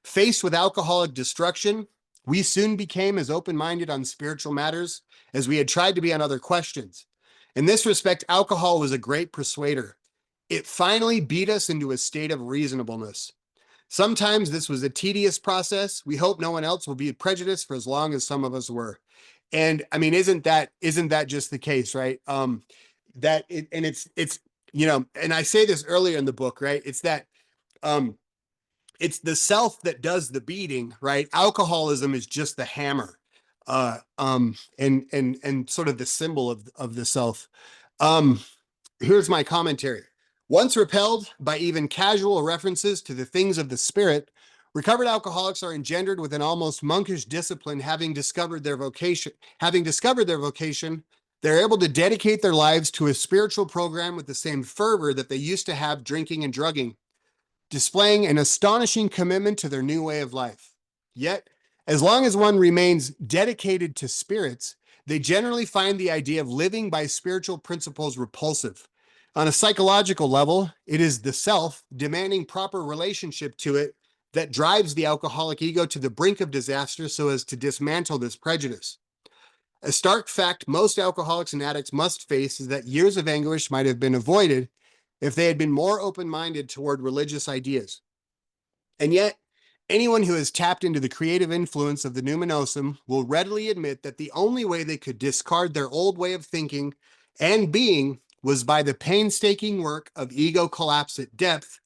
S1: Faced with alcoholic destruction, we soon became as open-minded on spiritual matters as we had tried to be on other questions. In this respect, alcohol was a great persuader. It finally beat us into a state of reasonableness. Sometimes this was a tedious process. We hope no one else will be prejudiced for as long as some of us were. And I mean, isn't that just the case, right? And I say this earlier in the book, right? It's that it's the self that does the beating, right? Alcoholism is just the hammer, and sort of the symbol of the self. Here's my commentary. Once repelled by even casual references to the things of the spirit, recovered alcoholics are engendered with an almost monkish discipline. Having discovered their vocation, they're able to dedicate their lives to a spiritual program with the same fervor that they used to have drinking and drugging, displaying an astonishing commitment to their new way of life. Yet, as long as one remains dedicated to spirits, they generally find the idea of living by spiritual principles repulsive. On a psychological level, it is the self demanding proper relationship to it that drives the alcoholic ego to the brink of disaster so as to dismantle this prejudice. A stark fact most alcoholics and addicts must face is that years of anguish might have been avoided if they had been more open-minded toward religious ideas. And yet, anyone who has tapped into the creative influence of the numinosum will readily admit that the only way they could discard their old way of thinking and being was by the painstaking work of ego collapse at depth,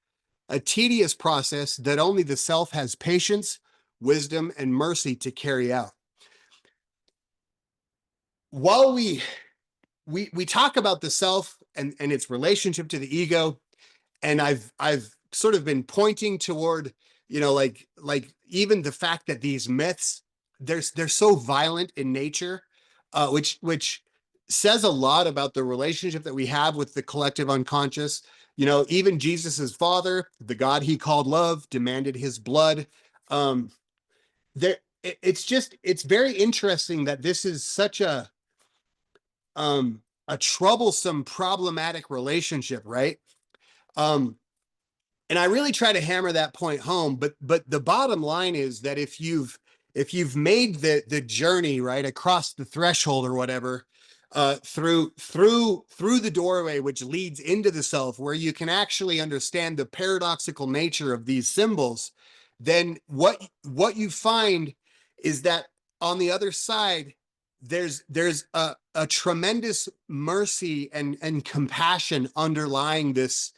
S1: a tedious process that only the self has patience, wisdom, and mercy to carry out. While we talk about the self and its relationship to the ego, and I've sort of been pointing toward, like even the fact that these myths, they're so violent in nature, which says a lot about the relationship that we have with the collective unconscious. Even Jesus's father, the God he called love, demanded his blood. There, it's very interesting that this is such a troublesome, problematic relationship, right? Um, and I really try to hammer that point home. But the bottom line is that if you've made the journey right across the threshold or whatever, through the doorway which leads into the self, where you can actually understand the paradoxical nature of these symbols, then what you find is that on the other side, there's a tremendous mercy and compassion underlying this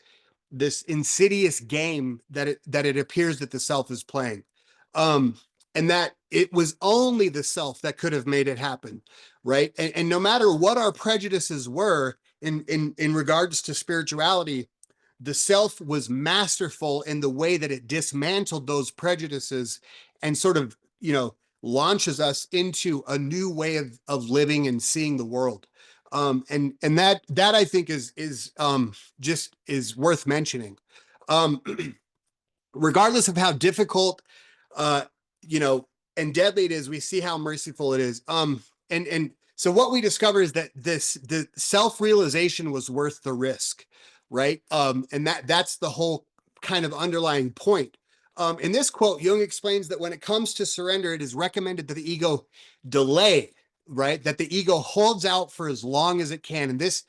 S1: insidious game that it appears that the self is playing, um and that it was only the self that could have made it happen, right? And no matter what our prejudices were in regards to spirituality, the self was masterful in the way that it dismantled those prejudices and sort of, launches us into a new way of living and seeing the world. And that I think is just is worth mentioning. Um, Regardless of how difficult, uh, you know, and deadly it is, we see how merciful it is. And so what we discover is that the self-realization was worth the risk, right? And that's the whole kind of underlying point. In this quote, Jung explains that when it comes to surrender, it is recommended that the ego delay, right? That the ego holds out for as long as it can. And this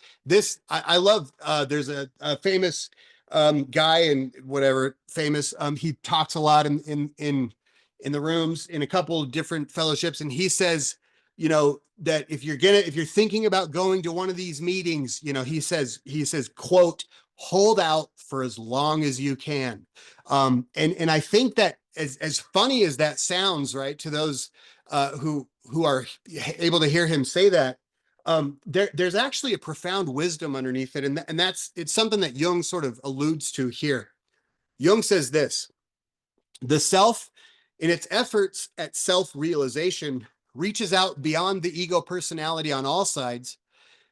S1: I love. There's a famous guy and whatever famous. He talks a lot in the rooms in a couple of different fellowships, and he says, that if you're thinking about going to one of these meetings, he says, quote, hold out for as long as you can. And I think that as funny as that sounds, right, to those who are able to hear him say that, there's actually a profound wisdom underneath it, and it's something that Jung sort of alludes to here. Jung says this: the self, in its efforts at self-realization, reaches out beyond the ego personality on all sides.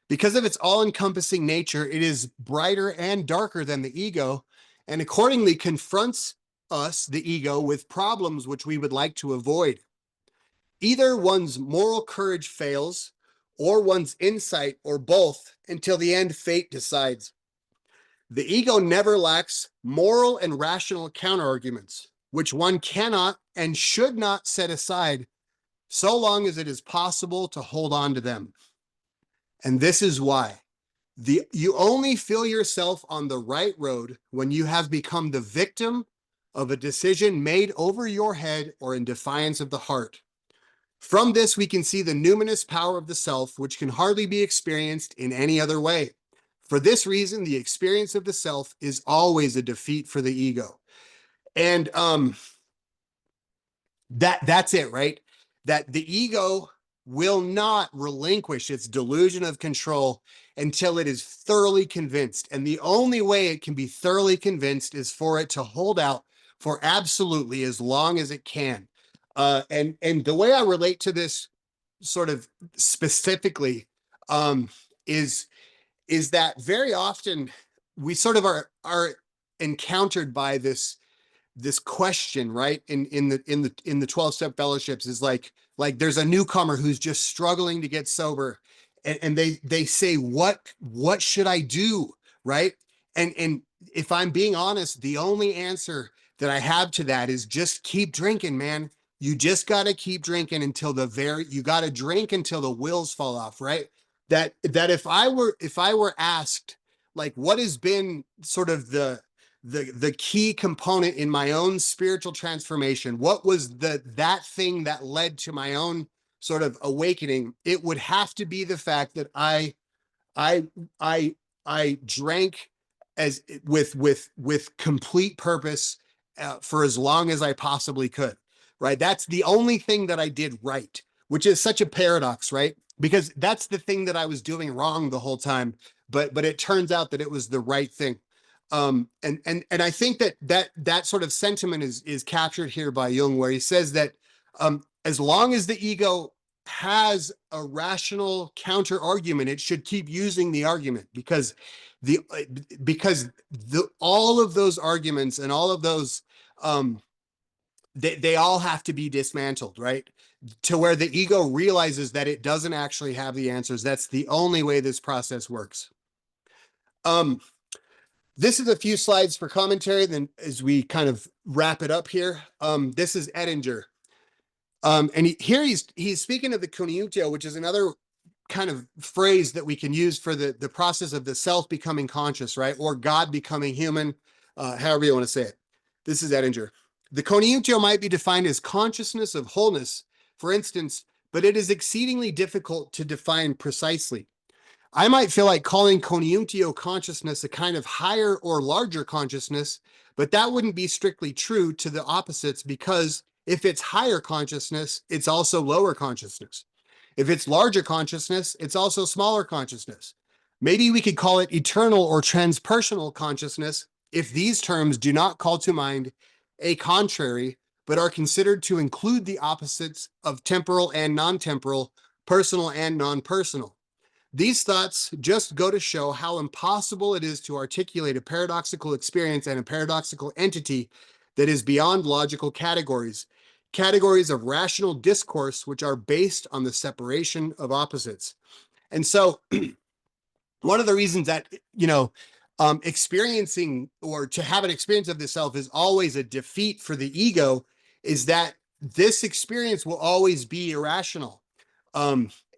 S1: Because of its all-encompassing nature, it is brighter and darker than the ego, and accordingly confronts us, the ego, with problems which we would like to avoid. Either one's moral courage fails, or one's insight, or both, until the end fate decides. The ego never lacks moral and rational counterarguments, which one cannot and should not set aside so long as it is possible to hold on to them. And this is why you only feel yourself on the right road when you have become the victim of a decision made over your head or in defiance of the heart. From this, we can see the numinous power of the self, which can hardly be experienced in any other way. For this reason, the experience of the self is always a defeat for the ego. And that's it, right? That the ego will not relinquish its delusion of control until it is thoroughly convinced. And the only way it can be thoroughly convinced is for it to hold out for absolutely as long as it can. And the way I relate to this sort of specifically, um, is that very often we sort of are encountered by this question, right, in the 12-step fellowships, is like there's a newcomer who's just struggling to get sober, and they say, what should I do, right? And if I'm being honest, the only answer that I have to that is just keep drinking, man. You just got to keep drinking until you got to drink until the wheels fall off, right? That if I were asked, like, what has been sort of the key component in my own spiritual transformation, what was that thing that led to my own sort of awakening, it would have to be the fact that I I drank as with complete purpose for as long as I possibly could. Right. That's the only thing that I did right, which is such a paradox, right? Because that's the thing that I was doing wrong the whole time, but it turns out that it was the right thing. And I think that sort of sentiment is captured here by Jung, where he says that as long as the ego has a rational counter argument, it should keep using the argument, the because all of those arguments and all of those they all have to be dismantled, right? To where the ego realizes that it doesn't actually have the answers. That's the only way this process works. This is a few slides for commentary, then as we kind of wrap it up here. This is Ettinger. And here he's speaking of the conjunktio, which is another kind of phrase that we can use for the process of the self becoming conscious, right? Or God becoming human, however you want to say it. This is Ettinger. The conjunktio might be defined as consciousness of wholeness, for instance, but it is exceedingly difficult to define precisely. I might feel like calling conjunktio consciousness a kind of higher or larger consciousness, but that wouldn't be strictly true to the opposites, because if it's higher consciousness, it's also lower consciousness. If it's larger consciousness, it's also smaller consciousness. Maybe we could call it eternal or transpersonal consciousness if these terms do not call to mind a contrary, but are considered to include the opposites of temporal and non-temporal, personal and non-personal. These thoughts just go to show how impossible it is to articulate a paradoxical experience and a paradoxical entity that is beyond logical categories, categories of rational discourse, which are based on the separation of opposites. And so one of the reasons that, experiencing or to have an experience of the self is always a defeat for the ego is that this experience will always be irrational.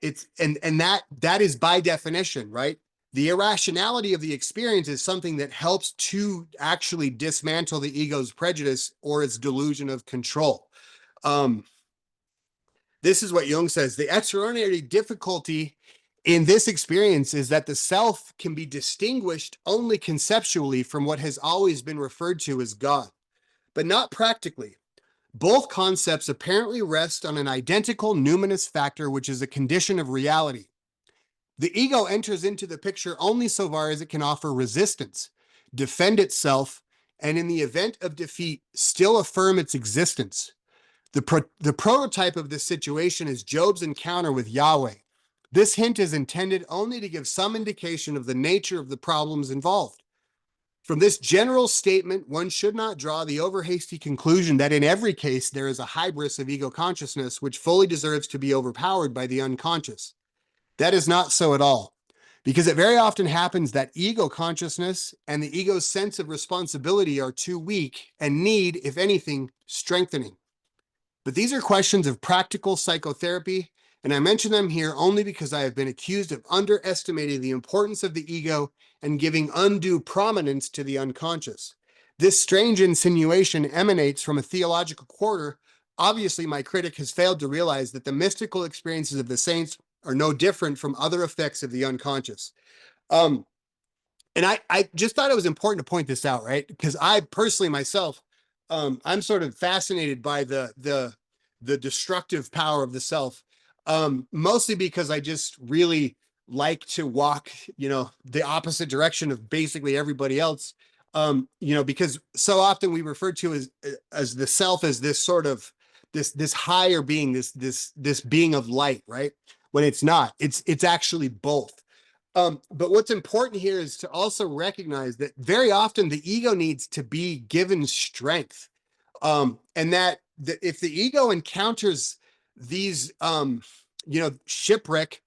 S1: It's and that is by definition, right? The irrationality of the experience is something that helps to actually dismantle the ego's prejudice or its delusion of control. This is what Jung says: the extraordinary difficulty in this experience is that the self can be distinguished only conceptually from what has always been referred to as God, but not practically. Both concepts apparently rest on an identical numinous factor, which is a condition of reality. The ego enters into the picture only so far as it can offer resistance, defend itself, and in the event of defeat, still affirm its existence. The prototype of this situation is Job's encounter with Yahweh. This hint is intended only to give some indication of the nature of the problems involved. From this general statement, one should not draw the overhasty conclusion that in every case there is a hybris of ego consciousness which fully deserves to be overpowered by the unconscious. That is not so at all, because it very often happens that ego consciousness and the ego's sense of responsibility are too weak and need, if anything, strengthening. But these are questions of practical psychotherapy, and I mention them here only because I have been accused of underestimating the importance of the ego and giving undue prominence to the unconscious. This strange insinuation emanates from a theological quarter. Obviously, my critic has failed to realize that the mystical experiences of the saints are no different from other effects of the unconscious. And I just thought it was important to point this out, right? Because I personally myself, I'm sort of fascinated by the destructive power of the self, mostly because I just really like to walk, the opposite direction of basically everybody else. Because so often we refer to as the self as this sort of this higher being, this being of light, right? When it's not, it's actually both. But what's important here is to also recognize that very often the ego needs to be given strength. And that if the ego encounters these, shipwreck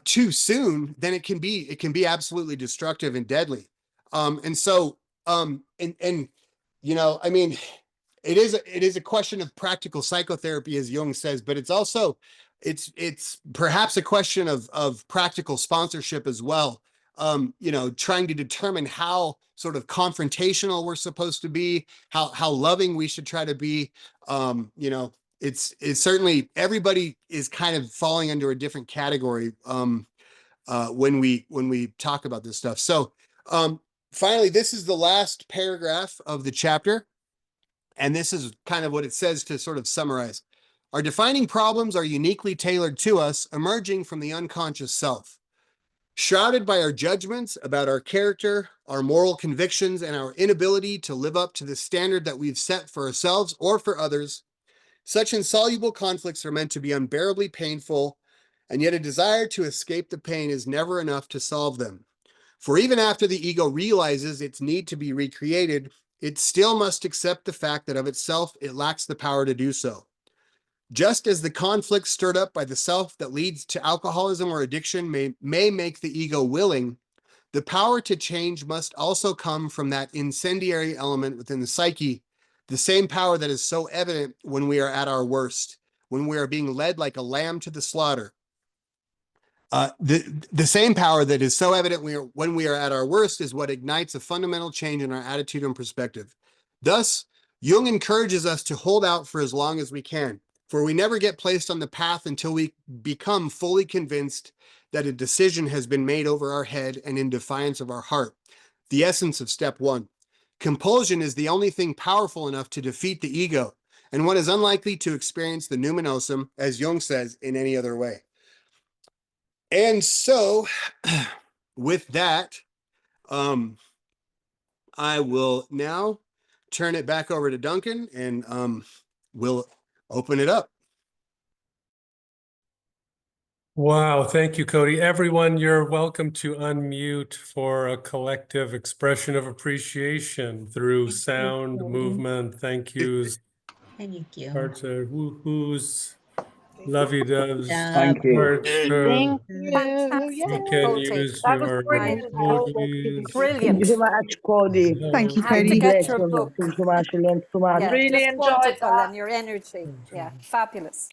S1: too soon, then it can be absolutely destructive and deadly. And so, I mean, it is a question of practical psychotherapy, as Jung says, but it's perhaps a question of practical sponsorship as well. Trying to determine how sort of confrontational we're supposed to be, how loving we should try to be. It's certainly everybody is kind of falling under a different category. when we talk about this stuff. So finally, this is the last paragraph of the chapter, and this is kind of what it says to sort of summarize. Our defining problems are uniquely tailored to us, emerging from the unconscious self. Shrouded by our judgments about our character, our moral convictions, and our inability to live up to the standard that we've set for ourselves or for others, such insoluble conflicts are meant to be unbearably painful, and yet a desire to escape the pain is never enough to solve them. For even after the ego realizes its need to be recreated, it still must accept the fact that of itself it lacks the power to do so. Just as the conflict stirred up by the self that leads to alcoholism or addiction may make the ego willing, the power to change must also come from that incendiary element within the psyche, the same power that is so evident when we are at our worst, when we are being led like a lamb to the slaughter. The same power that is so evident when we are at our worst is what ignites a fundamental change in our attitude and perspective. Thus, Jung encourages us to hold out for as long as we can, for we never get placed on the path until we become fully convinced that a decision has been made over our head and in defiance of our heart. The essence of step 1. Compulsion is the only thing powerful enough to defeat the ego, and one is unlikely to experience the numinosum, as Jung says, in any other way. And so, with that, I will now turn it back over to Duncan, and we'll open it up.
S2: Wow, thank you, Cody. Everyone, you're welcome to unmute for a collective expression of appreciation through sound, movement, thank yous,
S3: Thank you.
S2: hearts, woo-hoos, lovey-doves,
S4: Thank you.
S2: hearts.
S5: Thank you.
S2: You can use
S5: That was
S2: your
S5: brilliant.
S2: emojis.
S4: Thank you
S6: Brilliant.
S4: so much, Cody.
S6: Thank you,
S3: I have to
S6: Cody.
S3: get your
S4: Bless you.
S3: book.
S4: Thank you so much. I learned so much.
S3: Yeah,
S5: Really
S3: just
S5: enjoyed
S3: wonderful
S5: that.
S3: and your energy. Yeah, fabulous.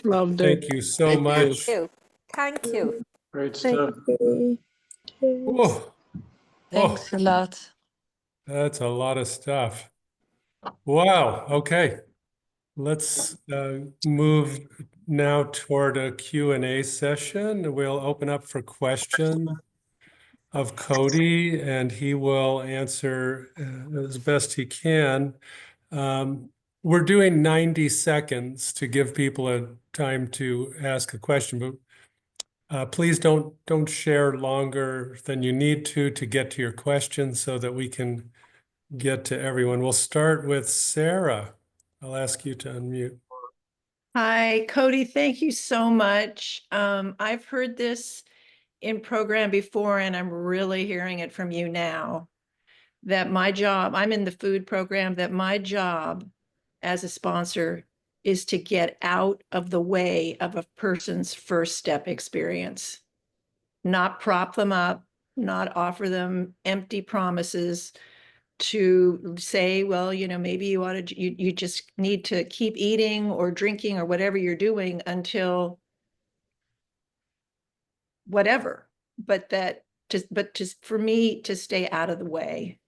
S5: Loved it.
S2: Thank you so
S1: Thank you.
S2: much.
S3: Thank you.
S7: Great
S6: Thank
S7: stuff.
S6: you.
S2: Whoa.
S6: Thanks a lot.
S2: That's a lot of stuff. Wow. Okay. Let's move now toward a Q&A session. We'll open up for questions of Cody, and he will answer as best he can. We're doing 90 seconds to give people a time to ask a question, but please don't share longer than you need to get to your question so that we can get to everyone. We'll start with Sarah. I'll ask you to unmute.
S8: Hi, Cody. Thank you so much. I've heard this in program before, and I'm really hearing it from you now, that my job, I'm in the food program, that my job as a sponsor is to get out of the way of a person's first step experience, not prop them up, not offer them empty promises, to say, well, maybe you ought to, you just need to keep eating or drinking or whatever you're doing until whatever, but for me to stay out of the way.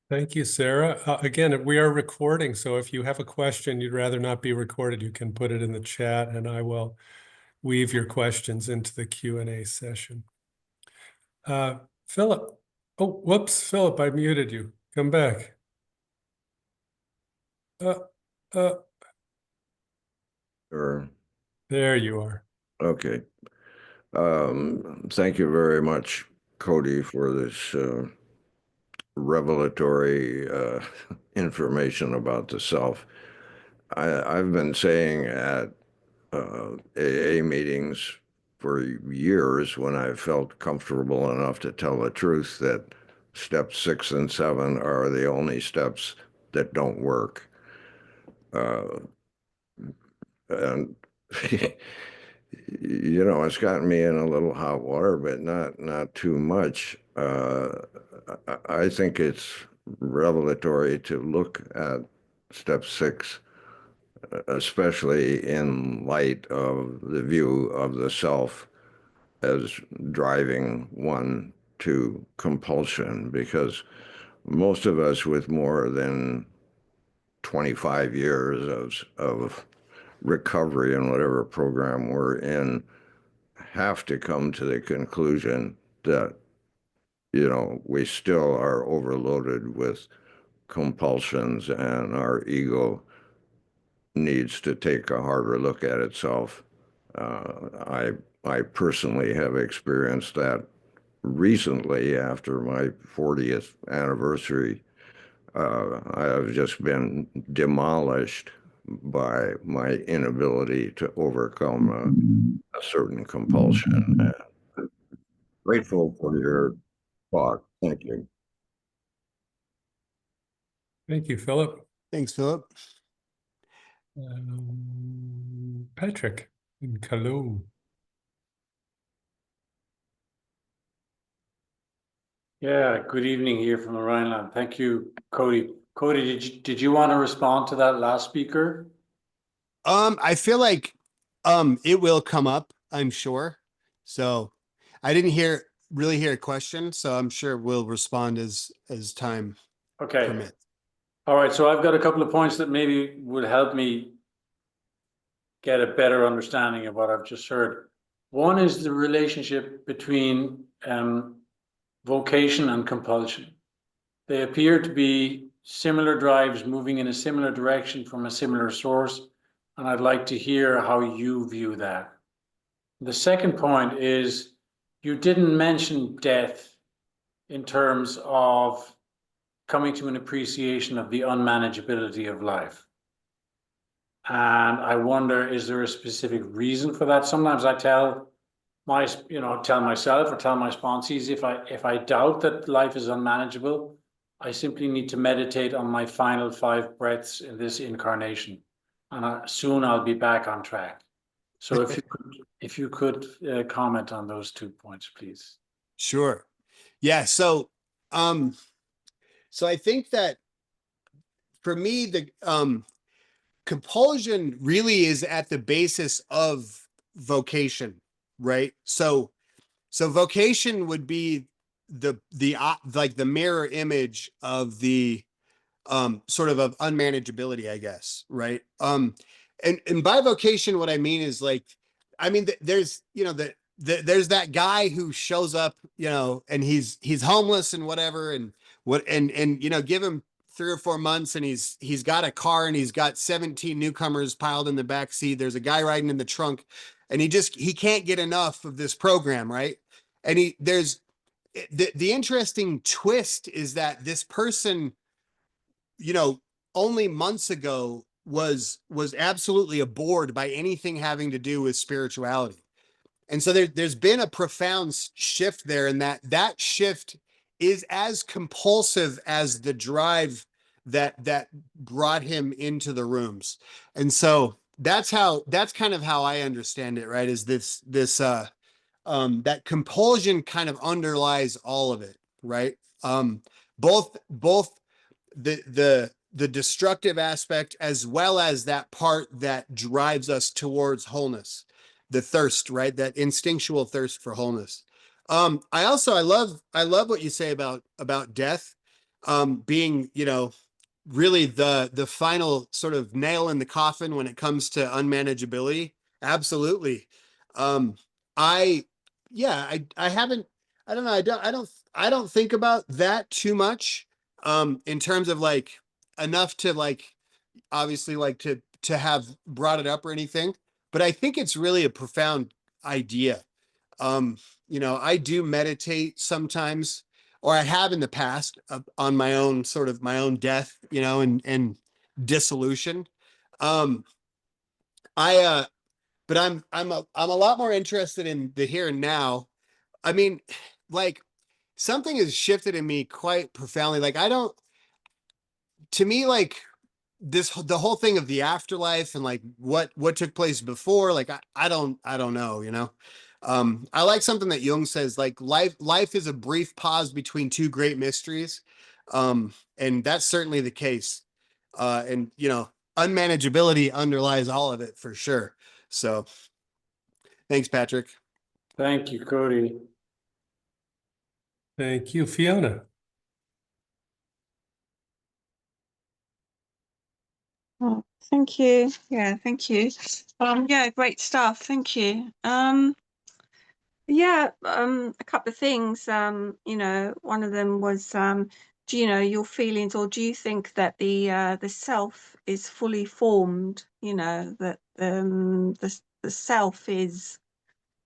S2: Thank you, Sarah. Again, we are recording, so if you have a question you'd rather not be recorded, you can put it in the chat and I will weave your questions into the Q&A session. Philip. Oh, whoops, Philip, I muted you. Come back.
S9: Sure.
S2: There you are.
S9: Okay. Thank you very much, Cody, for this revelatory information about the self. I've been saying at AA meetings for years, when I felt comfortable enough to tell the truth, that steps 6 and 7 are the only steps that don't work. And it's gotten me in a little hot water, but not too much. I think it's revelatory to look at step 6, especially in light of the view of the self as driving one to compulsion, because most of us with more than 25 years of recovery and whatever program we're in have to come to the conclusion that, you know, we still are overloaded with compulsions and our ego needs to take a harder look at itself. I personally have experienced that recently after my 40th anniversary. I have just been demolished by my inability to overcome a certain compulsion. Grateful for your thought. Thank you.
S2: Thank you, Philip.
S1: Thanks, Philip.
S2: Patrick in Cologne.
S7: Yeah, good evening here from the Rhineland. Thank you, Cody. Cody, did you want to respond to that last speaker?
S1: I feel like it will come up, I'm sure. So I didn't really hear a question, so I'm sure we'll respond as time
S7: Okay.
S1: permits.
S7: All right, so I've got a couple of points that maybe would help me get a better understanding of what I've just heard. One is the relationship between vocation and compulsion. They appear to be similar drives moving in a similar direction from a similar source, and I'd like to hear how you view that. The second point is you didn't mention death in terms of coming to an appreciation of the unmanageability of life. And I wonder, is there a specific reason for that? Sometimes I tell myself or tell my sponsees, if I doubt that life is unmanageable, I simply need to meditate on my final 5 breaths in this incarnation, and soon I'll be back on track. So if you could comment on those 2 points, please.
S1: Sure. Yeah. So I think that for me, the compulsion really is at the basis of vocation, right? So vocation would be the like the mirror image of the sort of unmanageability, I guess, right? And by vocation, what I mean is like, I mean, there's, you know, there's that guy who shows up, you know, and he's homeless and whatever, and you know, give him 3 or 4 months and he's got a car and he's got 17 newcomers piled in the back seat. There's a guy riding in the trunk, and he can't get enough of this program, right? And the interesting twist is that this person, you know, only months ago was absolutely abhorred by anything having to do with spirituality. And so there's been a profound shift there, and that shift is as compulsive as the drive that brought him into the rooms. And so that's kind of how I understand it, right? Is this that compulsion kind of underlies all of it, right? Both the destructive aspect as well as that part that drives us towards wholeness, the thirst, right? That instinctual thirst for wholeness. I love what you say about death being, you know, really the final sort of nail in the coffin when it comes to unmanageability. Absolutely. I haven't, I don't know, I don't think about that too much in terms of like enough to like obviously like to have brought it up or anything, but I think it's really a profound idea. You know, I do meditate sometimes, or I have in the past on my own sort of my own death, you know, and dissolution. Um, but I'm a lot more interested in the here and now. I mean, like something has shifted in me quite profoundly. Like to me, like the whole thing of the afterlife and like what took place before, like I don't know, you know. I like something that Jung says, like life is a brief pause between 2 great mysteries. And that's certainly the case. And you know, unmanageability underlies all of it for sure. So thanks, Patrick.
S7: Thank you, Cody.
S2: Thank you, Fiona.
S10: Thank you. Yeah, thank you. Yeah, great stuff. Thank you. Yeah, a couple of things. One of them was, do you know your feelings, or do you think that the self is fully formed? That the self is,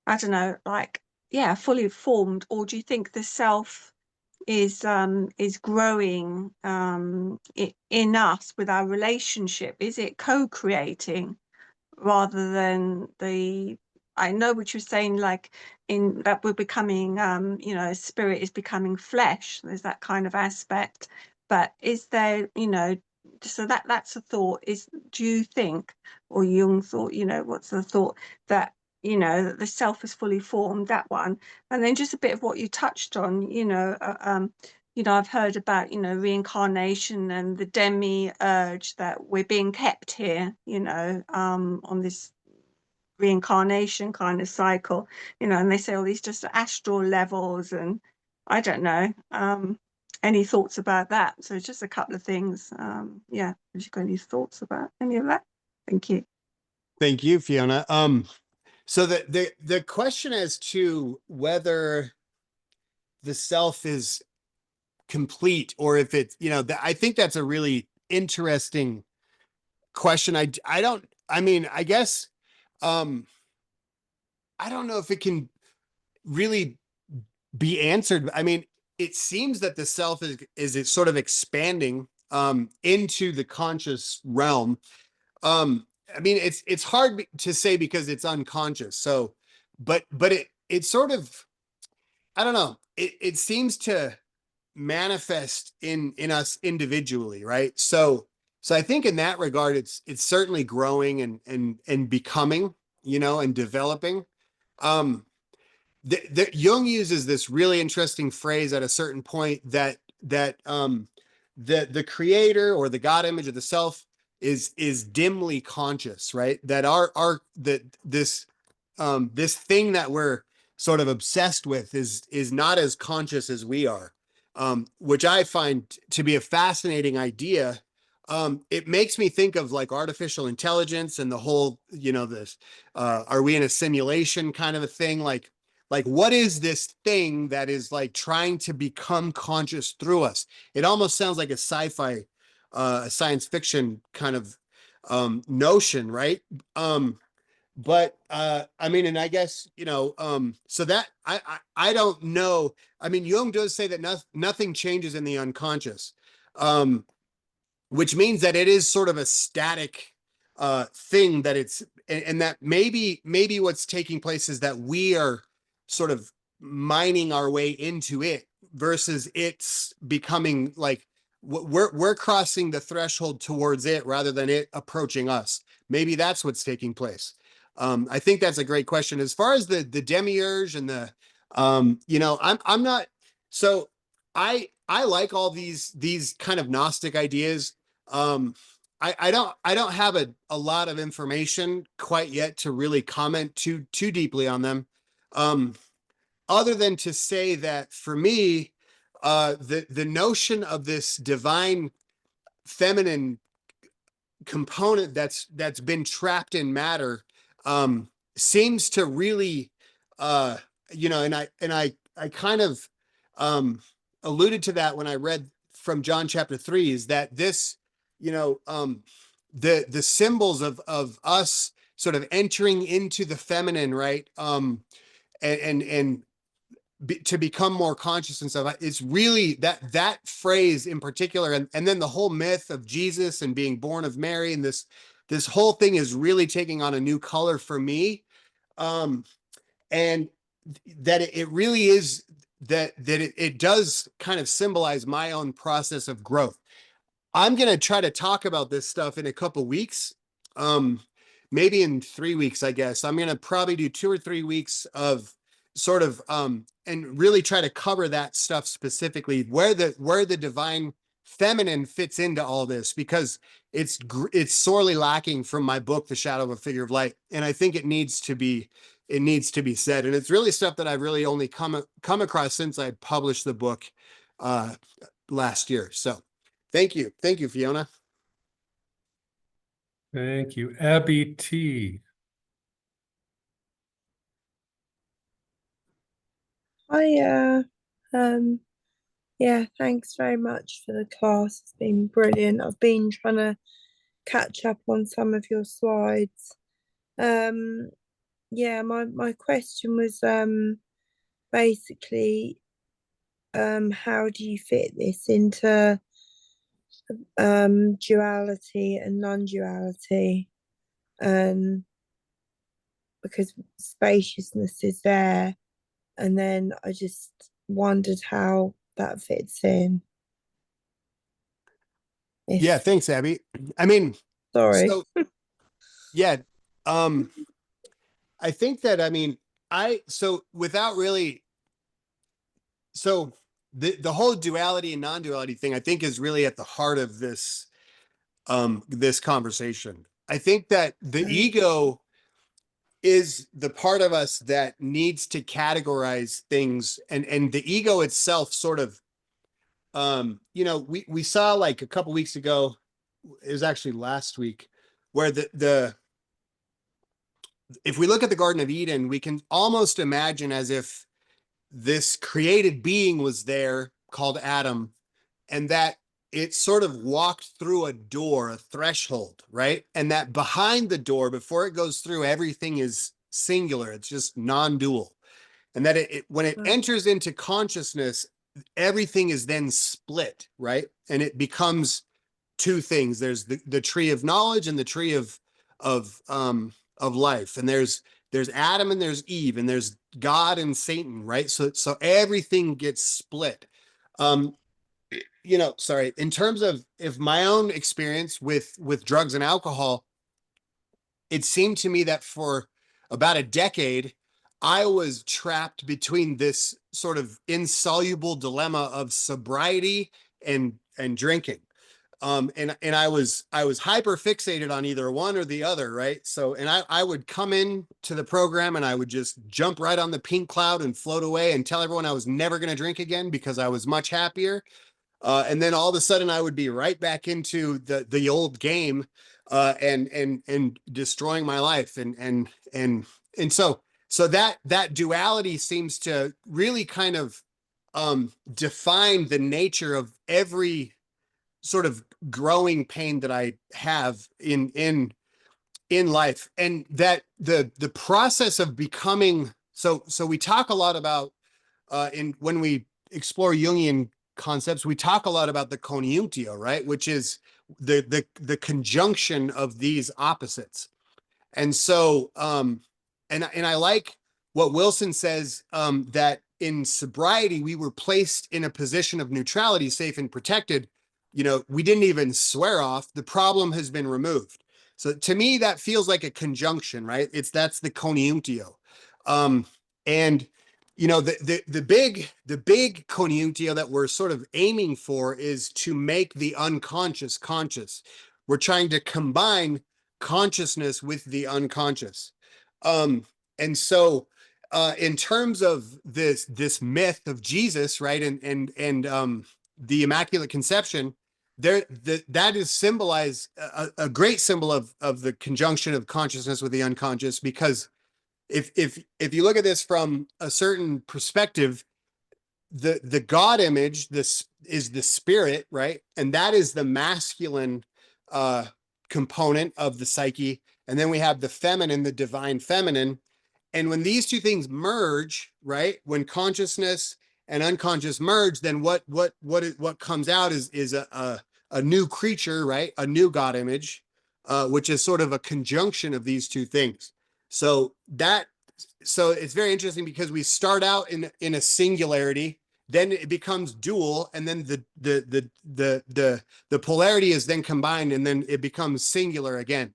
S10: I don't know, like, yeah, fully formed, or do you think the self is growing in us with our relationship? Is it co-creating rather than I know what you're saying, like in that we're becoming, spirit is becoming flesh. There's that kind of aspect. But is there, so that's a thought. Do you think, or Jung thought, what's the thought that, that the self is fully formed, that one. And then just a bit of what you touched on, I've heard about, reincarnation and the demiurge, that we're being kept here, on this reincarnation kind of cycle, and they say all these just astral levels, and I don't know. Any thoughts about that? So just a couple of things. Yeah, have you got any thoughts about any of that? Thank you.
S1: Thank you, Fiona. So the question as to whether the self is complete, or if it's, I think that's a really interesting question. I guess, I don't know if it can really be answered. I mean, it seems that the self is it's sort of expanding into the conscious realm. I mean, it's hard to say because it's unconscious. So, but it sort of, I don't know. It seems to manifest in us individually, right? So I think in that regard, it's certainly growing and becoming, and developing. Jung uses this really interesting phrase at a certain point that the creator, or the God image of the self, is dimly conscious, right? That this thing that we're sort of obsessed with is not as conscious as we are, which I find to be a fascinating idea. It makes me think of like artificial intelligence and the whole, this are we in a simulation kind of a thing, like what is this thing that is like trying to become conscious through us? It almost sounds like a sci-fi, a science fiction kind of notion, right? But I mean, and I guess, so that I don't know. I mean, Jung does say that nothing changes in the unconscious, which means that it is sort of a static thing, that it's, and that maybe what's taking place is that we are sort of mining our way into it, versus it's becoming like we're crossing the threshold towards it rather than it approaching us. Maybe that's what's taking place. I think that's a great question. As far as the demiurge and the, I'm not, so I like all these kind of Gnostic ideas. I don't have a lot of information quite yet to really comment too deeply on them. Other than to say that for me, the notion of this divine feminine component that's been trapped in matter seems to really, and I kind of alluded to that when I read from John chapter 3, is that this, the symbols of us sort of entering into the feminine, right? And to become more conscious and stuff. It's really that phrase in particular, and then the whole myth of Jesus and being born of Mary, and this whole thing is really taking on a new color for me. And that it really is that it does kind of symbolize my own process of growth. I'm going to try to talk about this stuff in a couple weeks. Maybe in 3 weeks, I guess. I'm going to probably do 2 or 3 weeks of sort of, and really try to cover that stuff specifically, where the divine feminine fits into all this, because it's sorely lacking from my book, The Shadow of a Figure of Light. And I think it needs to be said. And it's really stuff that I've really only come across since I published the book, last year. So thank you, Fiona.
S2: Thank you. Abby T.
S5: Hiya. Yeah, thanks very much for the class. It's been brilliant. I've been trying to catch up on some of your slides. Yeah, my question was basically how do you fit this into duality and non-duality? Because spaciousness is there, and then I just wondered how that fits in.
S1: Yeah, thanks, Abby. I mean,
S5: Sorry.
S1: so yeah, I think that, I mean, so without really, so the whole duality and non-duality thing, I think, is really at the heart of this conversation. I think that the ego is the part of us that needs to categorize things, and the ego itself sort of, we saw like a couple weeks ago, it was actually last week, where the if we look at the Garden of Eden, we can almost imagine as if this created being was there called Adam, and that it sort of walked through a door, a threshold, right? And that behind the door, before it goes through, everything is singular. It's just non-dual. And that when it enters into consciousness, everything is then split, right? And it becomes two things. There's the tree of knowledge and the tree of life. And there's Adam and there's Eve and there's God and Satan, right? So everything gets split. Sorry, in terms of if my own experience with drugs and alcohol, it seemed to me that for about a decade, I was trapped between this sort of insoluble dilemma of sobriety and drinking. And I was hyper fixated on either one or the other, right? So, and I would come in to the program and I would just jump right on the pink cloud and float away and tell everyone I was never going to drink again because I was much happier. And then all of a sudden I would be right back into the old game, and destroying my life. And so that duality seems to really kind of define the nature of every sort of growing pain that I have in life. And that the process of becoming, so we talk a lot about, when we explore Jungian concepts, we talk a lot about the conjunctio, right? Which is the conjunction of these opposites. And so, and I like what Wilson says, that in sobriety, we were placed in a position of neutrality, safe and protected. We didn't even swear off. The problem has been removed. So to me, that feels like a conjunction, right? That's the conjunctio. And the big conjunctio that we're sort of aiming for is to make the unconscious conscious. We're trying to combine consciousness with the unconscious. And so in terms of this myth of Jesus, right, and the Immaculate Conception, that is symbolized, a great symbol of the conjunction of consciousness with the unconscious, because if you look at this from a certain perspective, the God image, this is the spirit, right? And that is the masculine component of the psyche. And then we have the feminine, the divine feminine. And when these two things merge, right? When consciousness and unconscious merge, then what comes out is a new creature, right? A new God image, which is sort of a conjunction of these two things. So it's very interesting because we start out in a singularity, then it becomes dual, and then the polarity is then combined, and then it becomes singular again.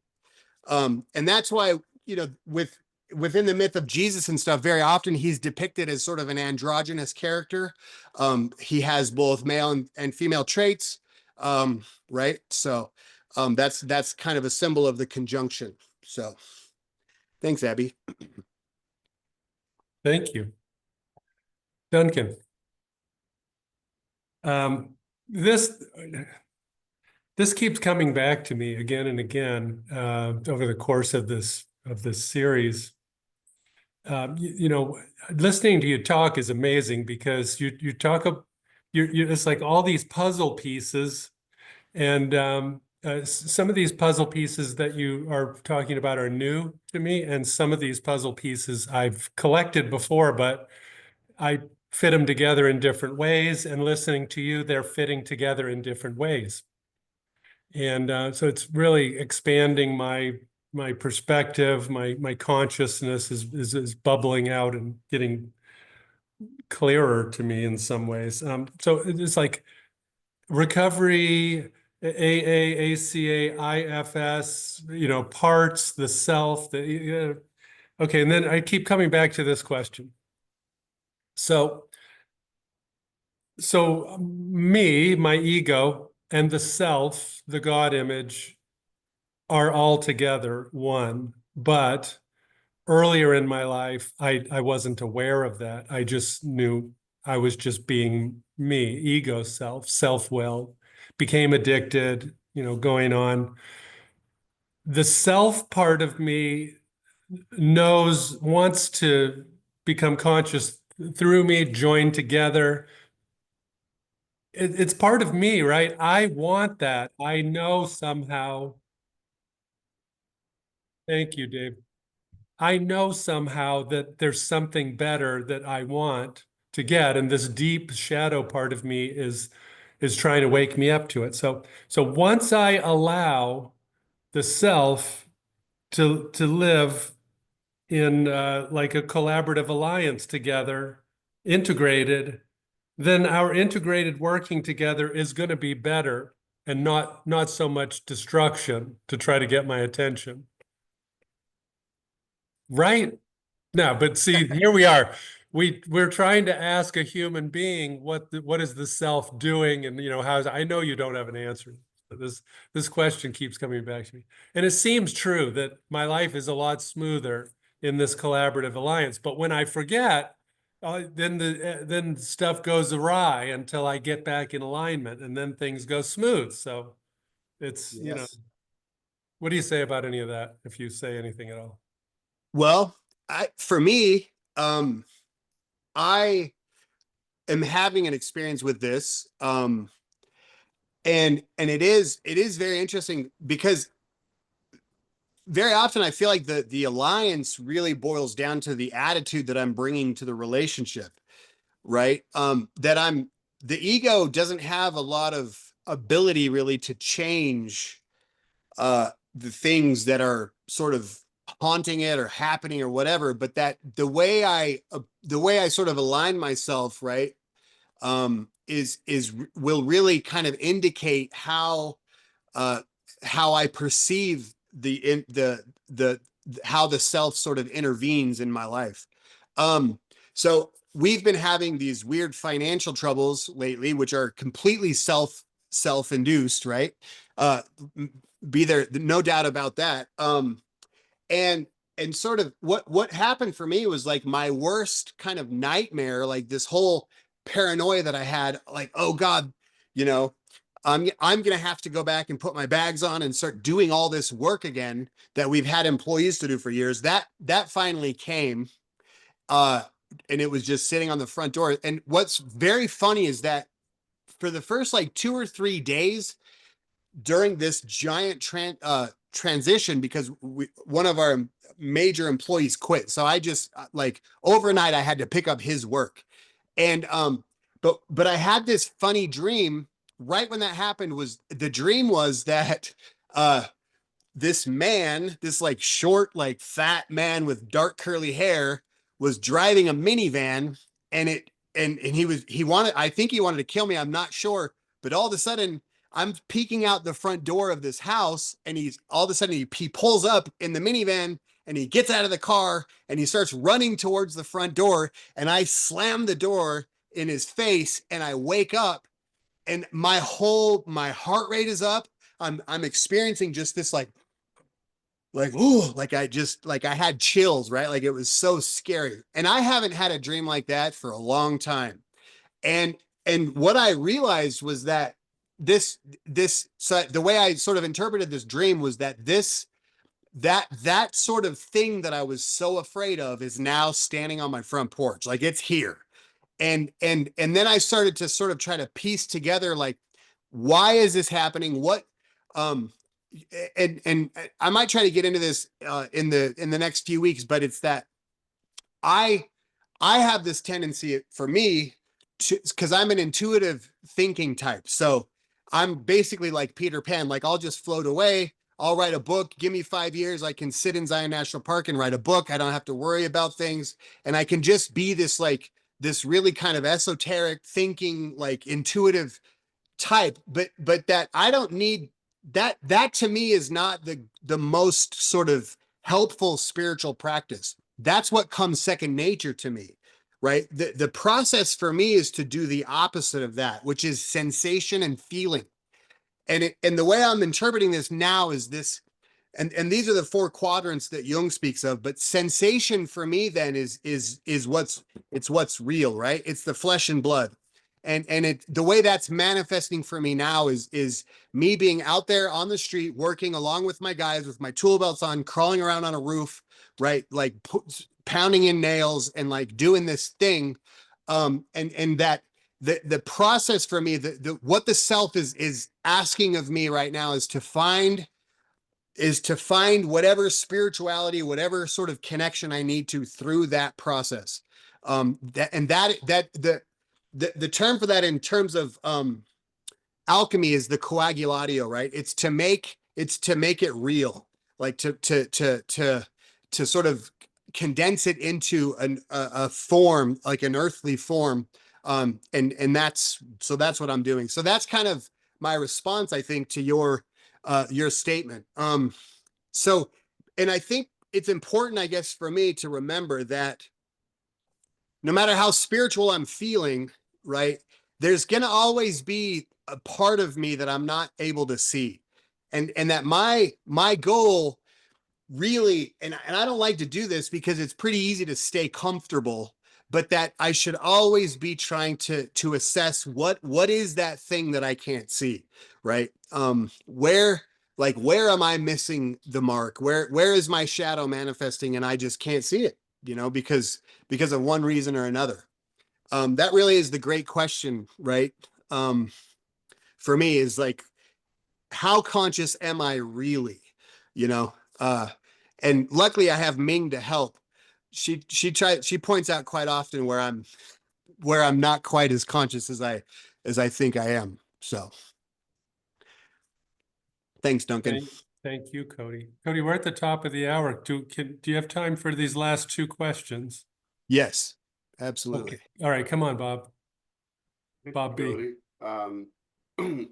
S1: And that's why, within the myth of Jesus and stuff, very often he's depicted as sort of an androgynous character. He has both male and female traits, right? So that's kind of a symbol of the conjunction. So thanks, Abby.
S2: Thank you. Duncan. This this keeps coming back to me again and again over the course of this series. You know, listening to you talk is amazing because you talk it's like all these puzzle pieces, and some of these puzzle pieces that you are talking about are new to me, and some of these puzzle pieces I've collected before, but I fit them together in different ways, and listening to you, they're fitting together in different ways. And so it's really expanding my perspective, my consciousness is bubbling out and getting clearer to me in some ways. So it's like recovery, AA, ACA, IFS, you know, parts, the self, okay. And then I keep coming back to this question. So me, my ego, and the self, the God image, are all together one. But earlier in my life, I wasn't aware of that. I just knew I was just being me, ego self, self-will, became addicted, you know, going on. The self part of me wants to become conscious through me, join together. It's part of me, right? I want that. I know somehow. Thank you, Dave. I know somehow that there's something better that I want to get, and this deep shadow part of me is trying to wake me up to it. So once I allow the self to live in like a collaborative alliance together, integrated, then our integrated working together is going to be better and not so much destruction to try to get my attention. Right? No, but see, here we are. We're trying to ask a human being what is the self doing, and you know, I know you don't have an answer, but this question keeps coming back to me. And it seems true that my life is a lot smoother in this collaborative alliance. But when I forget, then stuff goes awry until I get back in alignment, and then things go smooth. So it's, you know, what do you say about any of that, if you say anything at all?
S1: Well, for me, I am having an experience with this. And it is very interesting because very often I feel like the alliance really boils down to the attitude that I'm bringing to the relationship, right? That the ego doesn't have a lot of ability really to change the things that are sort of haunting it or happening or whatever, but that the way I sort of align myself, right, will really kind of indicate how I perceive how the self sort of intervenes in my life. So we've been having these weird financial troubles lately, which are completely self-induced, right? Be there, no doubt about that. And sort of what happened for me was like my worst kind of nightmare, like this whole paranoia that I had, like, oh God, you know, I'm gonna have to go back and put my bags on and start doing all this work again that we've had employees to do for years. That finally came, and it was just sitting on the front door. And what's very funny is that for the first like 2 or 3 days during this giant transition, because one of our major employees quit, so I just like overnight I had to pick up his work, and but I had this funny dream right when that happened. The dream was that this man, this like short, like fat man with dark curly hair, was driving a minivan, and I think he wanted to kill me. I'm not sure, but all of a sudden I'm peeking out the front door of this house, and all of a sudden he pulls up in the minivan, and he gets out of the car and he starts running towards the front door, and I slam the door in his face, and I wake up, and my heart rate is up. I'm experiencing just this like, ooh, like I had chills, right? Like it was so scary. And I haven't had a dream like that for a long time. And what I realized was that so the way I sort of interpreted this dream was that that sort of thing that I was so afraid of is now standing on my front porch. Like it's here. And then I started to sort of try to piece together, like, why is this happening? What, and I might try to get into this in the next few weeks, but it's that I have this tendency for me to, because I'm an intuitive thinking type. So I'm basically like Peter Pan, like I'll just float away. I'll write a book. Give me 5 years. I can sit in Zion National Park and write a book. I don't have to worry about things. And I can just be this, like, this really kind of esoteric thinking, like intuitive type, but that I don't need that to me is not the most sort of helpful spiritual practice. That's what comes second nature to me, right? The process for me is to do the opposite of that, which is sensation and feeling. And the way I'm interpreting this now is this, and these are the 4 quadrants that Jung speaks of, but sensation for me then is what's real, right? It's the flesh and blood. And the way that's manifesting for me now is me being out there on the street, working along with my guys with my tool belts on, crawling around on a roof, right? Like pounding in nails and like doing this thing. And that the process for me, what the self is asking of me right now is to find whatever spirituality, whatever sort of connection I need to through that process. The term for that in terms of alchemy is the coagulatio, right? It's to make it real, like to sort of condense it into a form, like an earthly form. And that's what I'm doing. So that's kind of my response, I think, to your statement. So, and I think it's important, I guess, for me to remember that no matter how spiritual I'm feeling, right, there's going to always be a part of me that I'm not able to see. And that my goal really, and I don't like to do this because it's pretty easy to stay comfortable, but that I should always be trying to assess what is that thing that I can't see, right? Where am I missing the mark? Where is my shadow manifesting and I just can't see it, because of one reason or another. That really is the great question, right? For me is like, how conscious am I really, and luckily I have Ming to help. She points out quite often where I'm not quite as conscious as I think I am. So thanks, Duncan.
S2: Thank you, Cody. Cody, we're at the top of the hour. Do you have time for these last 2 questions?
S1: Yes, absolutely.
S2: Okay. All right, come on, Bob. Bob B.
S11: Cody.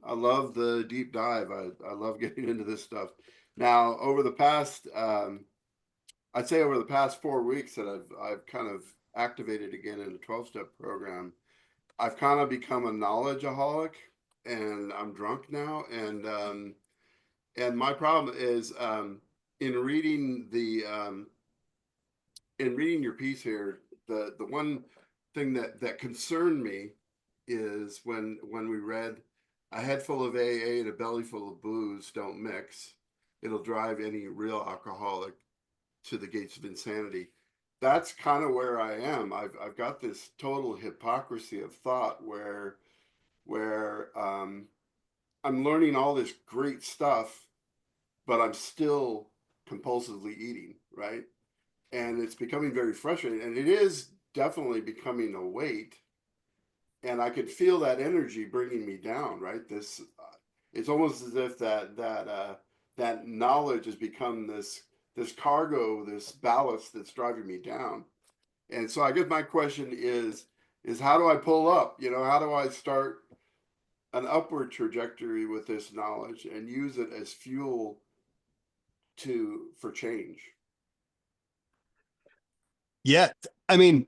S11: I love the deep dive. I love getting into this stuff. Now, over the past, I'd say over the past 4 weeks that I've kind of activated again in the 12-step program, I've kind of become a knowledgeaholic, and I'm drunk now. And my problem is in reading your piece here, the one thing that concerned me is when we read, a head full of AA and a belly full of booze don't mix. It'll drive any real alcoholic to the gates of insanity. That's kind of where I am. I've got this total hypocrisy of thought where I'm learning all this great stuff, but I'm still compulsively eating, right? And it's becoming very frustrating, and it is definitely becoming a weight. And I could feel that energy bringing me down, right? It's almost as if that knowledge has become this cargo, this ballast that's driving me down. And so I guess my question is how do I pull up? How do I start an upward trajectory with this knowledge and use it as fuel for change?
S1: Yeah, I mean,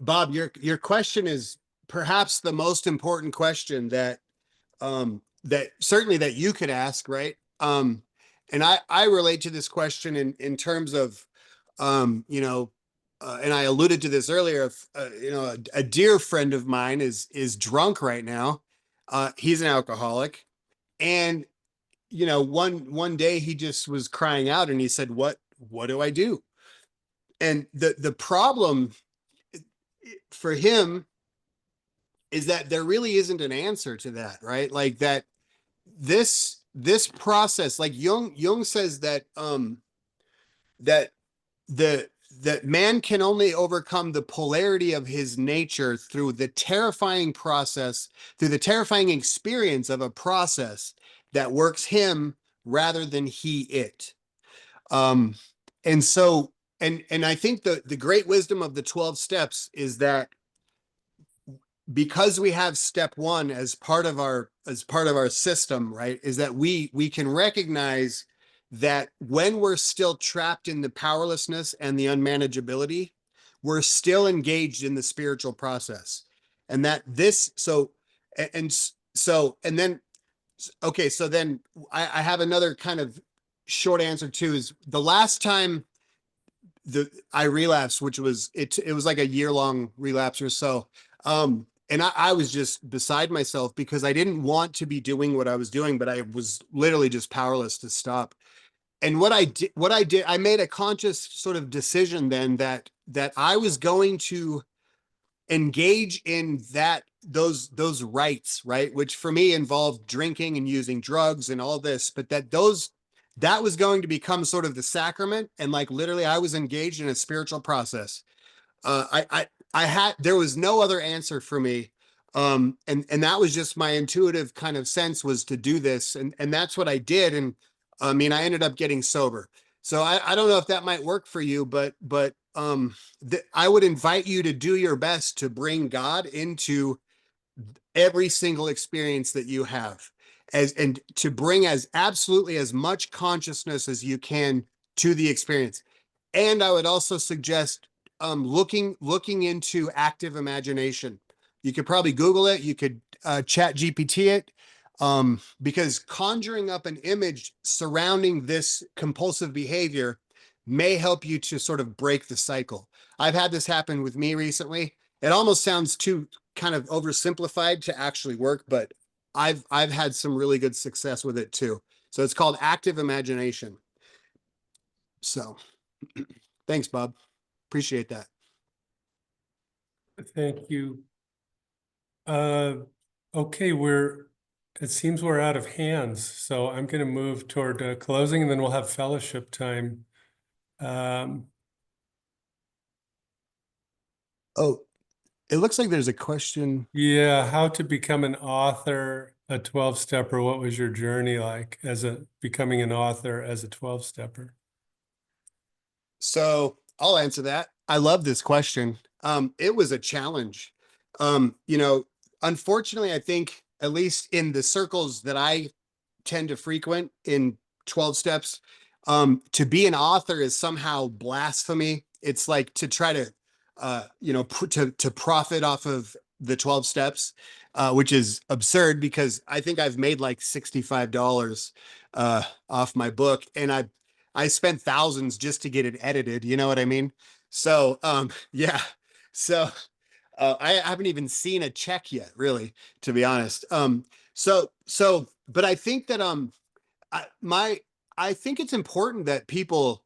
S1: Bob, your question is perhaps the most important question that certainly that you could ask, right? And I relate to this question in terms of, and I alluded to this earlier. A dear friend of mine is drunk right now, He's an alcoholic, and you know, one day he just was crying out, and he said, what do I do? And the problem for him is that there really isn't an answer to that, right? Like that this process, like Jung says that that the that man can only overcome the polarity of his nature through the terrifying process, through the terrifying experience of a process that works him rather than he it. Um, and so, and I think the great wisdom of the 12 steps is that because we have step one as part of our system, right, is that we can recognize that when we're still trapped in the powerlessness and the unmanageability, we're still engaged in the spiritual process. And that this, so, and so, and then, okay, so then I have another kind of short answer too, is the last time I relapsed, which was, it was like a year-long relapse or so. And I was just beside myself because I didn't want to be doing what I was doing, but I was literally just powerless to stop. And what I did, I made a conscious sort of decision then that I was going to engage in those rights, right? Which for me involved drinking and using drugs and all this, but that was going to become sort of the sacrament. And like literally I was engaged in a spiritual process. There was no other answer for me. And that was just my intuitive kind of sense was to do this. And that's what I did. And I mean, I ended up getting sober. So I don't know if that might work for you, but I would invite you to do your best to bring God into every single experience that you have, and to bring as absolutely as much consciousness as you can to the experience. And I would also suggest looking into active imagination. You could probably Google it. You could chat GPT it, because conjuring up an image surrounding this compulsive behavior may help you to sort of break the cycle. I've had this happen with me recently. It almost sounds too kind of oversimplified to actually work, but I've had some really good success with it too. So it's called active imagination. So thanks, Bob. Appreciate that.
S2: Thank you. Okay, it seems we're out of hands, so I'm going to move toward closing, and then we'll have fellowship time.
S1: Oh, it looks like there's a question.
S2: Yeah, how to become an author, a 12-stepper. What was your journey like becoming an author as a 12-stepper?
S1: So I'll answer that. I love this question. It was a challenge. You know, unfortunately, I think at least in the circles that I tend to frequent in 12 steps, to be an author is somehow blasphemy. It's like to try to, to profit off of the 12 steps, which is absurd because I think I've made like $65 off my book, and I spent thousands just to get it edited. You know what I mean? So, yeah. So, I haven't even seen a check yet, really, to be honest. But I think that, I think it's important that people,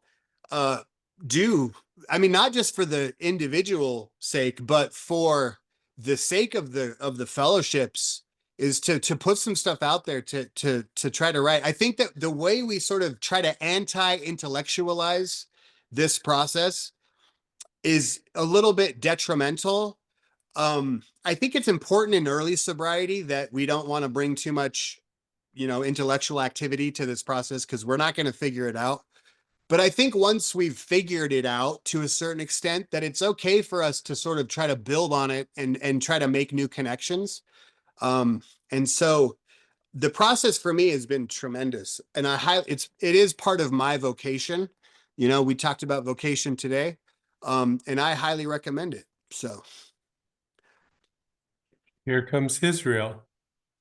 S1: do, I mean, not just for the individual sake, but for the sake of the fellowships, is to put some stuff out there to try to write. I think that the way we sort of try to anti-intellectualize this process is a little bit detrimental. I think it's important in early sobriety that we don't want to bring too much, intellectual activity to this process because we're not going to figure it out. But I think once we've figured it out to a certain extent, that it's okay for us to sort of try to build on it and try to make new connections. And so the process for me has been tremendous, and it is part of my vocation. We talked about vocation today, and I highly recommend it. So
S2: Here comes Israel.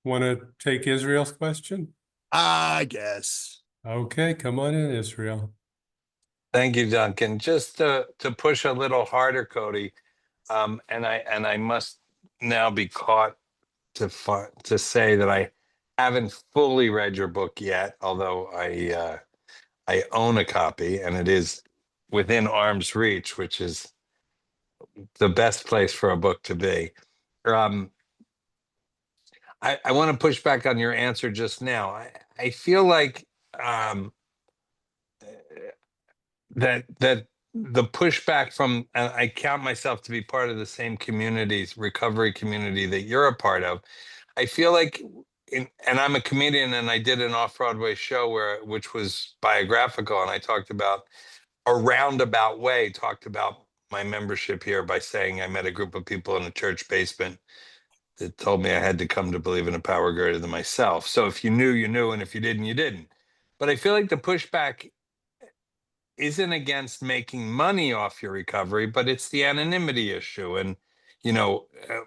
S2: Want to take Israel's question?
S1: I guess.
S2: Okay, come on in, Israel.
S12: Thank you, Duncan. Just to push a little harder, Cody, and I must now be caught to say that I haven't fully read your book yet, although I own a copy and it is within arm's reach, which is the best place for a book to be. I want to push back on your answer just now. I feel like that the pushback from, and I count myself to be part of the same communities, recovery community that you're a part of. I feel like, and I'm a comedian, and I did an off-Broadway show which was biographical, and I talked about a roundabout way, talked about my membership here by saying I met a group of people in a church basement that told me I had to come to believe in a power greater than myself. So if you knew, you knew, and if you didn't, you didn't. But I feel like the pushback isn't against making money off your recovery, but it's the anonymity issue. And,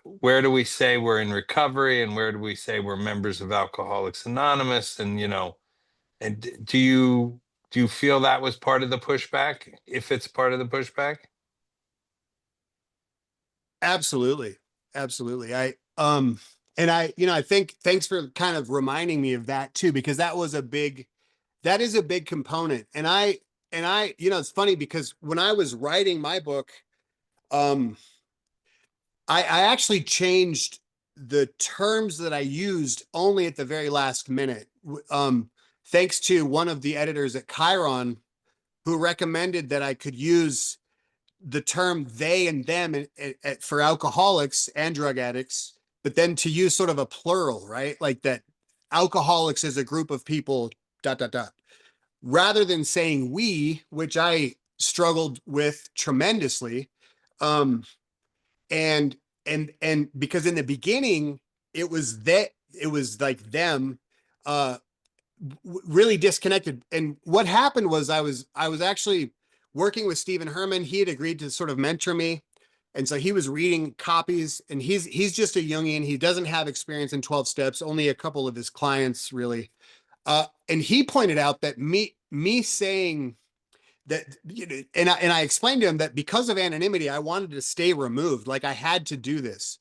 S12: where do we say we're in recovery, and where do we say we're members of Alcoholics Anonymous? And, and do you feel that was part of the pushback, if it's part of the pushback?
S1: Absolutely. Absolutely. And I think thanks for kind of reminding me of that too, because that is a big component. And I, it's funny because when I was writing my book, I actually changed the terms that I used only at the very last minute. Thanks to one of the editors at Chiron, who recommended that I could use the term they and them for alcoholics and drug addicts, but then to use sort of a plural, right? Like that alcoholics is a group of people, ... rather than saying we, which I struggled with tremendously. And because in the beginning it was like them, really disconnected. And what happened was I was actually working with Stephen Herman. He had agreed to sort of mentor me. And so he was reading copies, and he's just a Jungian. He doesn't have experience in 12 steps, only a couple of his clients really. And he pointed out that me saying that, and I explained to him that because of anonymity, I wanted to stay removed. Like I had to do this.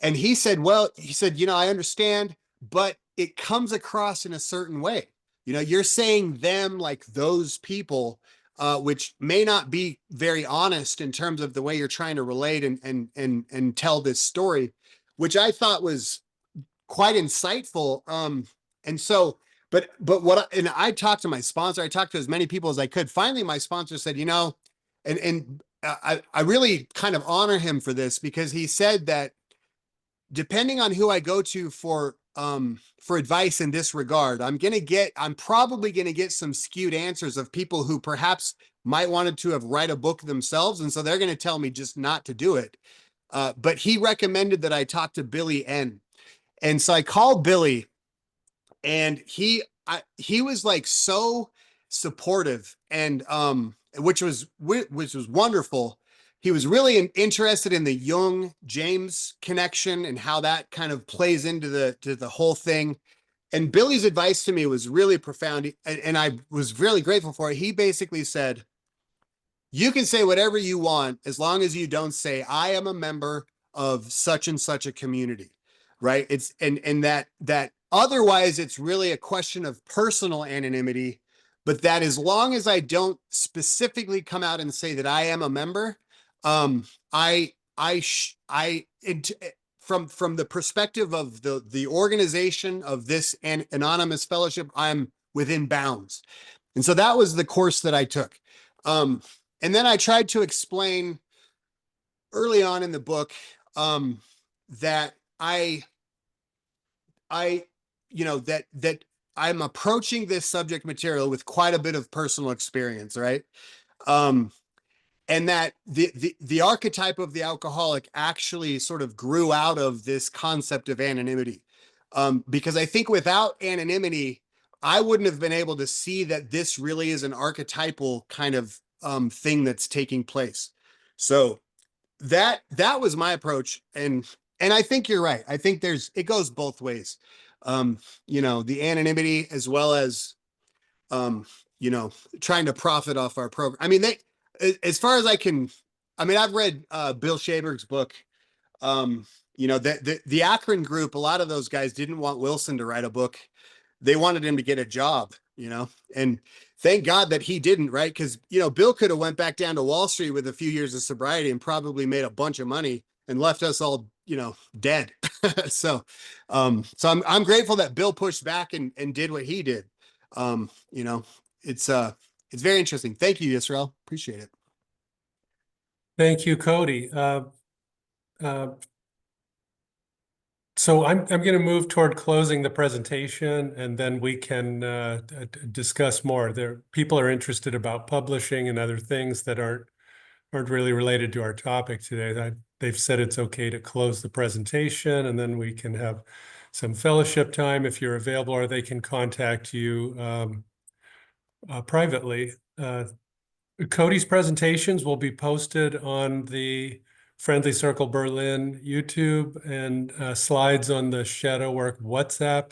S1: And he said, I understand, but it comes across in a certain way. You're saying them like those people, which may not be very honest in terms of the way you're trying to relate and tell this story, which I thought was quite insightful. And so, but and I talked to my sponsor, I talked to as many people as I could. Finally, my sponsor said, I really kind of honor him for this, because he said that depending on who I go to for advice in this regard, I'm probably going to get some skewed answers of people who perhaps might wanted to have write a book themselves. And so they're going to tell me just not to do it. But he recommended that I talk to Billy N. And so I called Billy, and he was like so supportive, and which was wonderful. He was really interested in the Jung James connection and how that kind of plays into the whole thing. And Billy's advice to me was really profound, and I was really grateful for it. He basically said, you can say whatever you want as long as you don't say I am a member of such and such a community, right? It's and that otherwise it's really a question of personal anonymity, but that as long as I don't specifically come out and say that I am a member, from the perspective of the organization of this anonymous fellowship, I'm within bounds. And so that was the course that I took. And then I tried to explain early on in the book that that I'm approaching this subject material with quite a bit of personal experience, right? And that the archetype of the alcoholic actually sort of grew out of this concept of anonymity. Because I think without anonymity, I wouldn't have been able to see that this really is an archetypal kind of thing that's taking place. So that was my approach. And I think you're right. I think it goes both ways. The anonymity as well as, trying to profit off our program. I mean, as far as I've read Bill Shaberg's book. You know, the Akron group, a lot of those guys didn't want Wilson to write a book. They wanted him to get a job, you know, and thank God that he didn't, right? Because, you know, Bill could have went back down to Wall Street with a few years of sobriety and probably made a bunch of money and left us all, you know, dead. So I'm grateful that Bill pushed back and did what he did. You know, it's very interesting. Thank you, Yisrael. Appreciate it.
S2: Thank you, Cody. So I'm going to move toward closing the presentation, and then we can discuss more. People are interested about publishing and other things that aren't really related to our topic today. They've said it's okay to close the presentation, and then we can have some fellowship time if you're available, or they can contact you privately. Cody's presentations will be posted on the Friendly Circle Berlin YouTube and slides on the Shadow Work WhatsApp